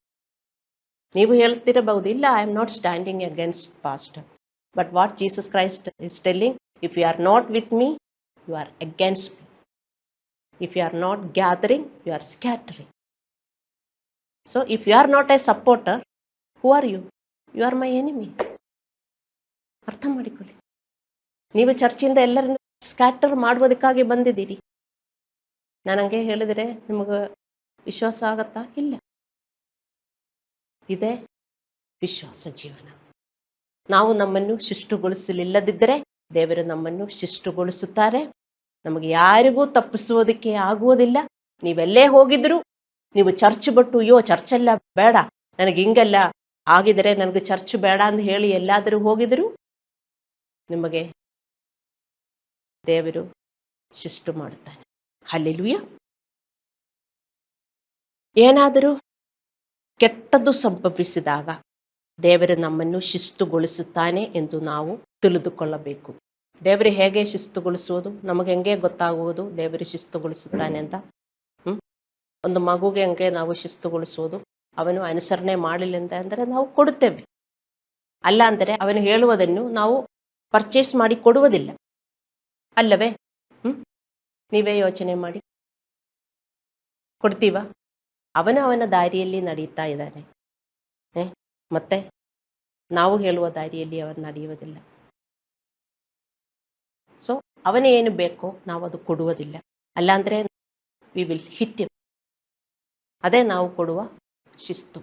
ನೀವು ಹೇಳ್ತಿರಬಹುದು, ಇಲ್ಲ, I am not standing against pastor. But what Jesus Christ is telling, if you are not with me, you are against me. If you are not gathering, you are scattering. So if you are not a supporter, who are you? You are my enemy. ಅರ್ಥ ಮಾಡಿಕೊಳ್ಳಿ. ನೀವು ಚರ್ಚಿಂದ ಎಲ್ಲರನ್ನು ಸ್ಕ್ಯಾಟರ್ ಮಾಡುವುದಕ್ಕಾಗಿ ಬಂದಿದ್ದೀರಿ. ನಾನು ಹಂಗೆ ಹೇಳಿದರೆ ನಿಮಗೆ ವಿಶ್ವಾಸ ಆಗತ್ತಾ? ಇಲ್ಲ. ಇದೇ ವಿಶ್ವಾಸ ಜೀವನ. ನಾವು ನಮ್ಮನ್ನು ಶಿಷ್ಟುಗೊಳಿಸಲಿಲ್ಲದಿದ್ದರೆ ದೇವರು ನಮ್ಮನ್ನು ಶಿಷ್ಟುಗೊಳಿಸುತ್ತಾರೆ. ನಮಗೆ ಯಾರಿಗೂ ತಪ್ಪಿಸುವುದಕ್ಕೆ ಆಗುವುದಿಲ್ಲ. ನೀವೆಲ್ಲೇ ಹೋಗಿದ್ರು, ನೀವು ಚರ್ಚ್ ಬಿಟ್ಟು ಅಯ್ಯೋ ಚರ್ಚೆಲ್ಲ ಬೇಡ, ನನಗೆ ಹಿಂಗೆಲ್ಲ ಆಗಿದರೆ ನನಗೆ ಚರ್ಚ್ ಬೇಡ ಅಂತ ಹೇಳಿ ಎಲ್ಲಾದರೂ ಹೋಗಿದ್ರು, ನಿಮಗೆ ದೇವರು ಶಿಷ್ಟು ಮಾಡುತ್ತಾನೆ. ಹಲ್ಲೆಲೂಯಾ. ಏನಾದರೂ ಕೆಟ್ಟದ್ದು ಸಂಭವಿಸಿದಾಗ ದೇವರು ನಮ್ಮನ್ನು ಶಿಸ್ತುಗೊಳಿಸುತ್ತಾನೆ ಎಂದು ನಾವು ತಿಳಿದುಕೊಳ್ಳಬೇಕು. ದೇವರು ಹೇಗೆ ಶಿಸ್ತುಗೊಳಿಸುವುದು? ನಮಗೆ ಹೆಂಗೆ ಗೊತ್ತಾಗುವುದು ದೇವರು ಶಿಸ್ತುಗೊಳಿಸುತ್ತಾನೆ ಅಂತ? ಒಂದು ಮಗುಗೆ ಹಂಗೆ ನಾವು ಶಿಸ್ತುಗೊಳಿಸುವುದು, ಅವನು ಅನುಸರಣೆ ಮಾಡಲಿಲ್ಲ ಅಂದರೆ ನಾವು ಕೊಡುತ್ತೇವೆ. ಅಲ್ಲ ಅಂದರೆ ಅವನು ಹೇಳುವುದನ್ನು ನಾವು ಪರ್ಚೇಸ್ ಮಾಡಿ ಕೊಡುವುದಿಲ್ಲ, ಅಲ್ಲವೇ? ನೀವೇ ಯೋಚನೆ ಮಾಡಿ. ಕೊಡ್ತೀವ? ಅವನು ಅವನ ದಾರಿಯಲ್ಲಿ ನಡೀತಾ ಇದ್ದಾನೆ, ಮತ್ತೆ ನಾವು ಹೇಳುವ ದಾರಿಯಲ್ಲಿ ಅವನು ನಡೆಯುವುದಿಲ್ಲ. ಸೊ ಅವನೇ ಏನು ಬೇಕೋ ನಾವು ಅದು ಕೊಡುವುದಿಲ್ಲ. ಅಲ್ಲಾಂದರೆ ವಿ ವಿಲ್ ಹಿಟ್ ಹಿಮ್. ಅದೇ ನಾವು ಕೊಡುವ ಶಿಸ್ತು.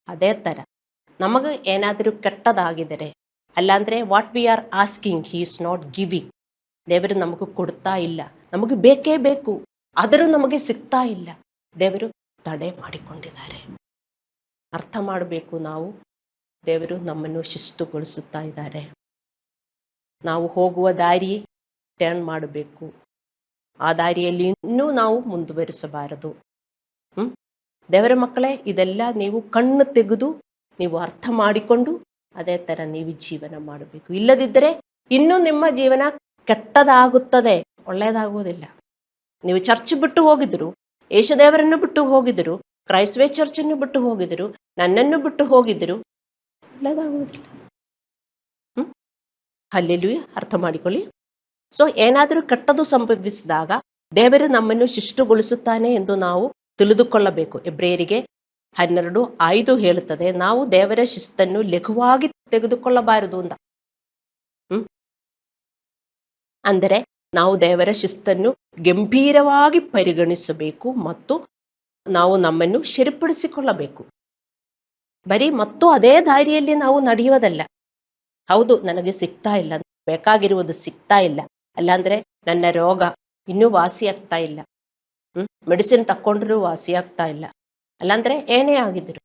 ಅದೇ ಥರ ನಮಗೆ ಏನಾದರೂ ಕೆಟ್ಟದಾಗಿದ್ದರೆ, ಅಲ್ಲಾಂದರೆ what we are asking he is not giving. ದೇವರು ನಮಗೂ ಕೊಡ್ತಾ ಇಲ್ಲ, ನಮಗೆ ಬೇಕೇ ಬೇಕು, ಆದರೂ ನಮಗೆ ಸಿಗ್ತಾ ಇಲ್ಲ. ದೇವರು ತಡೆ ಮಾಡಿಕೊಂಡಿದ್ದಾರೆ. ಅರ್ಥ ಮಾಡಬೇಕು ನಾವು, ದೇವರು ನಮ್ಮನ್ನು ಶಿಸ್ತುಗೊಳಿಸುತ್ತಾ ಇದ್ದಾರೆ. ನಾವು ಹೋಗುವ ದಾರಿ ಟರ್ನ್ ಮಾಡಬೇಕು. ಆ ದಾರಿಯಲ್ಲಿ ಇನ್ನೂ ನಾವು ಮುಂದುವರಿಸಬಾರದು. ದೇವರ ಮಕ್ಕಳೇ, ಇದೆಲ್ಲ ನೀವು ಕಣ್ಣು ತೆಗೆದು ನೀವು ಅರ್ಥ ಮಾಡಿಕೊಂಡು ಅದೇ ಥರ ನೀವು ಜೀವನ ಮಾಡಬೇಕು. ಇಲ್ಲದಿದ್ದರೆ ಇನ್ನೂ ನಿಮ್ಮ ಜೀವನ ಕೆಟ್ಟದಾಗುತ್ತದೆ, ಒಳ್ಳೆಯದಾಗುವುದಿಲ್ಲ. ನೀವು ಚರ್ಚ್ ಬಿಟ್ಟು ಹೋಗಿದ್ರು, ಯೇಸುದೇವರನ್ನು ಬಿಟ್ಟು ಹೋಗಿದ್ರು, ಕ್ರೈಸ್ವೇ ಚರ್ಚನ್ನು ಬಿಟ್ಟು ಹೋಗಿದ್ರು, ನನ್ನನ್ನು ಬಿಟ್ಟು ಹೋಗಿದ್ರು, ಒಳ್ಳೆಯದಾಗುವುದಿಲ್ಲ. ಹಲ್ಲೆಲೂಯಾ. ಅರ್ಥ ಮಾಡಿಕೊಳ್ಳಿ. ಸೊ ಏನಾದರೂ ಕೆಟ್ಟದ್ದು ಸಂಭವಿಸಿದಾಗ ದೇವರು ನಮ್ಮನ್ನು ಶಿಷ್ಟುಗೊಳಿಸುತ್ತಾನೆ ಎಂದು ನಾವು ತಿಳಿದುಕೊಳ್ಳಬೇಕು. ಎಬ್ರಿಯರಿಗೆ 12:5 ಹೇಳುತ್ತದೆ, ನಾವು ದೇವರ ಶಿಸ್ತನ್ನು ಲಘುವಾಗಿ ತೆಗೆದುಕೊಳ್ಳಬಾರದು ಅಂತ. ಅಂದರೆ ನಾವು ದೇವರ ಶಿಸ್ತನ್ನು ಗಂಭೀರವಾಗಿ ಪರಿಗಣಿಸಬೇಕು ಮತ್ತು ನಾವು ನಮ್ಮನ್ನು ಸರಿಪಡಿಸಿಕೊಳ್ಳಬೇಕು. ಬರೀ ಮತ್ತು ಅದೇ ದಾರಿಯಲ್ಲಿ ನಾವು ನಡೆಯುವುದಲ್ಲ. ಹೌದು, ನನಗೆ ಸಿಗ್ತಾ ಇಲ್ಲ, ಬೇಕಾಗಿರುವುದು ಸಿಗ್ತಾ ಇಲ್ಲ, ಅಲ್ಲಾಂದರೆ ನನ್ನ ರೋಗ ಇನ್ನೂ ವಾಸಿ ಆಗ್ತಾ ಇಲ್ಲ, ಮೆಡಿಸಿನ್ ತಕ್ಕೊಂಡ್ರೂ ವಾಸಿ ಆಗ್ತಾ ಇಲ್ಲ, ಅಲ್ಲಾಂದರೆ ಏನೇ ಆಗಿದ್ರು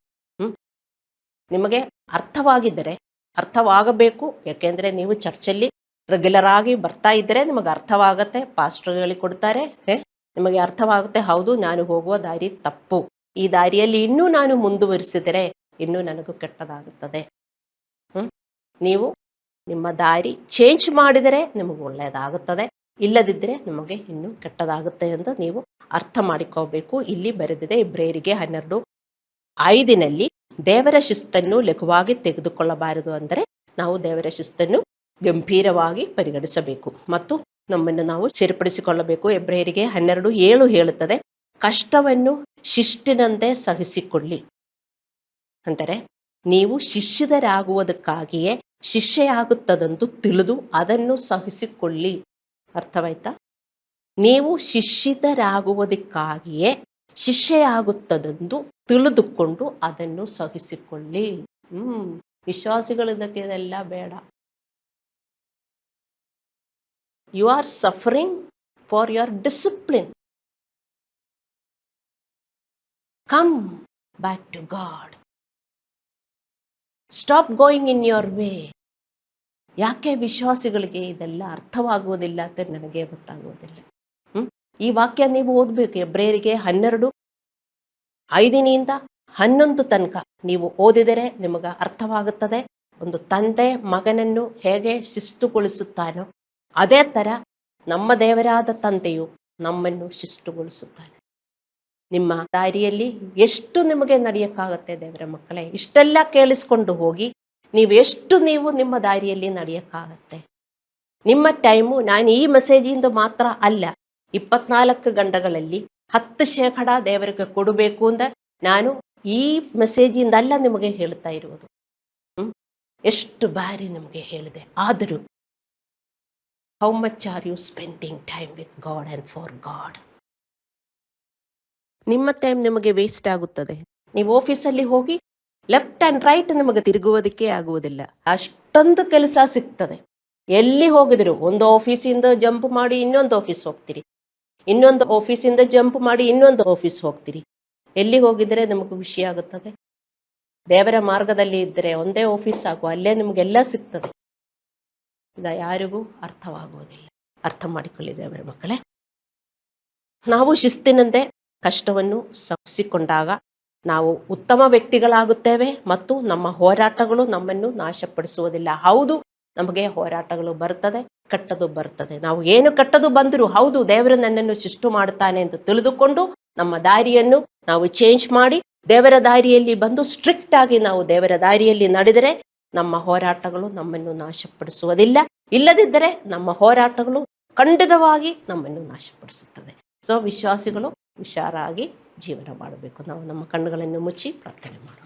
ನಿಮಗೆ ಅರ್ಥವಾಗಿದ್ದರೆ, ಅರ್ಥವಾಗಬೇಕು. ಯಾಕೆಂದರೆ ನೀವು ಚರ್ಚಲ್ಲಿ ರೆಗ್ಯುಲರ್ ಆಗಿ ಬರ್ತಾ ಇದ್ದರೆ ನಿಮಗೆ ಅರ್ಥವಾಗುತ್ತೆ. ಪಾಸ್ಟರ್ಗಳಿಗೆ ಕೊಡ್ತಾರೆ, ನಿಮಗೆ ಅರ್ಥವಾಗುತ್ತೆ, ಹೌದು ನಾನು ಹೋಗುವ ದಾರಿ ತಪ್ಪು, ಈ ದಾರಿಯಲ್ಲಿ ಇನ್ನೂ ನಾನು ಮುಂದುವರಿಸಿದರೆ ಇನ್ನೂ ನನಗೂ ಕೆಟ್ಟದಾಗುತ್ತದೆ. ನೀವು ನಿಮ್ಮ ದಾರಿ ಚೇಂಜ್ ಮಾಡಿದರೆ ನಿಮಗೆ ಒಳ್ಳೆಯದಾಗುತ್ತದೆ, ಇಲ್ಲದಿದ್ದರೆ ನಿಮಗೆ ಇನ್ನೂ ಕೆಟ್ಟದಾಗುತ್ತೆ ಅಂತ ನೀವು ಅರ್ಥ ಮಾಡಿಕೋಬೇಕು. ಇಲ್ಲಿ ಬರೆದಿದೆ ಇಬ್ರಿಯರಿಗೆ 12:5 ದೇವರ ಶಿಸ್ತನ್ನು ಲಘುವಾಗಿ ತೆಗೆದುಕೊಳ್ಳಬಾರದು. ಅಂದರೆ ನಾವು ದೇವರ ಶಿಸ್ತನ್ನು ಗಂಭೀರವಾಗಿ ಪರಿಗಣಿಸಬೇಕು ಮತ್ತು ನಮ್ಮನ್ನು ನಾವು ಸರಿಪಡಿಸಿಕೊಳ್ಳಬೇಕು. ಇಬ್ರಿಯರಿಗೆ 12:7 ಹೇಳುತ್ತದೆ, ಕಷ್ಟವನ್ನು ಶಿಷ್ಟಿನಂತೆ ಸಹಿಸಿಕೊಳ್ಳಿ. ಅಂದರೆ ನೀವು ಶಿಷ್ಯರಾಗುವುದಕ್ಕಾಗಿಯೇ ಶಿಷ್ಯೆಯಾಗುತ್ತದಂತೂ ತಿಳಿದು ಅದನ್ನು ಸಹಿಸಿಕೊಳ್ಳಿ. ಅರ್ಥವಾಯ್ತಾ? ನೀವು ಶಿಷ್ಯರಾಗುವುದಕ್ಕಾಗಿಯೇ ಶಿಷ್ಯೆಯಾಗುತ್ತದೆಂದು ತಿಳಿದುಕೊಂಡು ಅದನ್ನು ಸಹಿಸಿಕೊಳ್ಳಿ. ವಿಶ್ವಾಸಿಗಳಿದ್ದಕ್ಕೆ ಇದೆಲ್ಲ ಬೇಡ. You are suffering for your discipline. Come back to God. Stop going in your way. ಯಾಕೆ ವಿಶ್ವಾಸಿಗಳಿಗೆ ಇದೆಲ್ಲ ಅರ್ಥವಾಗುವುದಿಲ್ಲ ಅಂತ ನನಗೆ ಗೊತ್ತಾಗುವುದಿಲ್ಲ. ಈ ವಾಕ್ಯ ನೀವು ಓದಬೇಕು. ಎಬ್ರಿಯರಿಗೆ 12:5-11 ತನಕ ನೀವು ಓದಿದರೆ ನಿಮಗೆ ಅರ್ಥವಾಗುತ್ತದೆ. ಒಂದು ತಂದೆ ಮಗನನ್ನು ಹೇಗೆ ಶಿಸ್ತುಗೊಳಿಸುತ್ತಾನೋ ಅದೇ ಥರ ನಮ್ಮ ದೇವರಾದ ತಂದೆಯು ನಮ್ಮನ್ನು ಶಿಸ್ತುಗೊಳಿಸುತ್ತಾನೆ. ನಿಮ್ಮ ದಾರಿಯಲ್ಲಿ ಎಷ್ಟು ನಿಮಗೆ ನಡೆಯೋಕ್ಕಾಗತ್ತೆ ದೇವರ ಮಕ್ಕಳೇ? ಇಷ್ಟೆಲ್ಲ ಕೇಳಿಸ್ಕೊಂಡು ಹೋಗಿ ನೀವು ನಿಮ್ಮ ದಾರಿಯಲ್ಲಿ ನಡೆಯೋಕ್ಕಾಗತ್ತೆ? ನಿಮ್ಮ ಟೈಮು, ನಾನು ಈ ಮೆಸೇಜಿಂದ ಮಾತ್ರ ಅಲ್ಲ, 24 ಗಂಟೆಗಳಲ್ಲಿ 10% ದೇವರಿಗೆ ಕೊಡಬೇಕು ಅಂತ ನಾನು ಈ ಮೆಸೇಜಿಂದಲ್ಲ ನಿಮಗೆ ಹೇಳ್ತಾ ಇರುವುದು. ಎಷ್ಟು ಬಾರಿ ನಿಮಗೆ ಹೇಳಿದೆ. ಆದರೂ how much are you spending time with God and for God? ನಿಮ್ಮ ಟೈಮ್ ನಿಮಗೆ ವೇಸ್ಟ್ ಆಗುತ್ತದೆ. ನೀವು ಆಫೀಸಲ್ಲಿ ಹೋಗಿ ಲೆಫ್ಟ್ ಆ್ಯಂಡ್ ರೈಟ್ ನಿಮಗೆ ತಿರುಗುವುದಕ್ಕೆ ಆಗುವುದಿಲ್ಲ. ಅಷ್ಟೊಂದು ಕೆಲಸ ಸಿಗ್ತದೆ. ಎಲ್ಲಿ ಹೋಗಿದ್ರು ಒಂದು ಆಫೀಸಿಂದ ಜಂಪ್ ಮಾಡಿ ಇನ್ನೊಂದು ಆಫೀಸ್ ಹೋಗ್ತೀರಿ, ಇನ್ನೊಂದು ಆಫೀಸಿಂದ ಜಂಪ್ ಮಾಡಿ ಇನ್ನೊಂದು ಆಫೀಸ್ ಹೋಗ್ತೀರಿ. ಎಲ್ಲಿ ಹೋಗಿದರೆ ನಮಗೆ ಖುಷಿ ಆಗುತ್ತದೆ? ದೇವರ ಮಾರ್ಗದಲ್ಲಿ ಇದ್ದರೆ ಒಂದೇ ಆಫೀಸ್ ಆಗುವ, ಅಲ್ಲೇ ನಿಮಗೆಲ್ಲ ಸಿಗ್ತದೆ. ಇದು ಯಾರಿಗೂ ಅರ್ಥವಾಗುವುದಿಲ್ಲ. ಅರ್ಥ ಮಾಡಿಕೊಳ್ಳಿ ದೇವರ ಮಕ್ಕಳೇ. ನಾವು ಶಿಸ್ತಿನಂತೆ ಕಷ್ಟವನ್ನು ಸಹಿಸಿಕೊಂಡಾಗ ನಾವು ಉತ್ತಮ ವ್ಯಕ್ತಿಗಳಾಗುತ್ತೇವೆ ಮತ್ತು ನಮ್ಮ ಹೋರಾಟಗಳು ನಮ್ಮನ್ನು ನಾಶಪಡಿಸುವುದಿಲ್ಲ. ಹೌದು, ನಮಗೆ ಹೋರಾಟಗಳು ಬರ್ತದೆ, ಕೆಟ್ಟದು ಬರ್ತದೆ. ನಾವು ಏನು ಕೆಟ್ಟದು ಬಂದರೂ ಹೌದು ದೇವರು ನನ್ನನ್ನು ಶಿಷ್ಟು ಮಾಡುತ್ತಾನೆ ಎಂದು ತಿಳಿದುಕೊಂಡು ನಮ್ಮ ದಾರಿಯನ್ನು ನಾವು ಚೇಂಜ್ ಮಾಡಿ ದೇವರ ದಾರಿಯಲ್ಲಿ ಬಂದು ಸ್ಟ್ರಿಕ್ಟ್ ಆಗಿ ನಾವು ದೇವರ ದಾರಿಯಲ್ಲಿ ನಡೆದರೆ ನಮ್ಮ ಹೋರಾಟಗಳು ನಮ್ಮನ್ನು ನಾಶಪಡಿಸುವುದಿಲ್ಲ. ಇಲ್ಲದಿದ್ದರೆ ನಮ್ಮ ಹೋರಾಟಗಳು ಖಂಡಿತವಾಗಿ ನಮ್ಮನ್ನು ನಾಶಪಡಿಸುತ್ತದೆ. ಸೊ ವಿಶ್ವಾಸಿಗಳು ಹುಷಾರಾಗಿ ಜೀವನ ಮಾಡಬೇಕು. ನಾವು ನಮ್ಮ ಕಣ್ಣುಗಳನ್ನು ಮುಚ್ಚಿ ಪ್ರಾರ್ಥನೆ ಮಾಡೋಣ.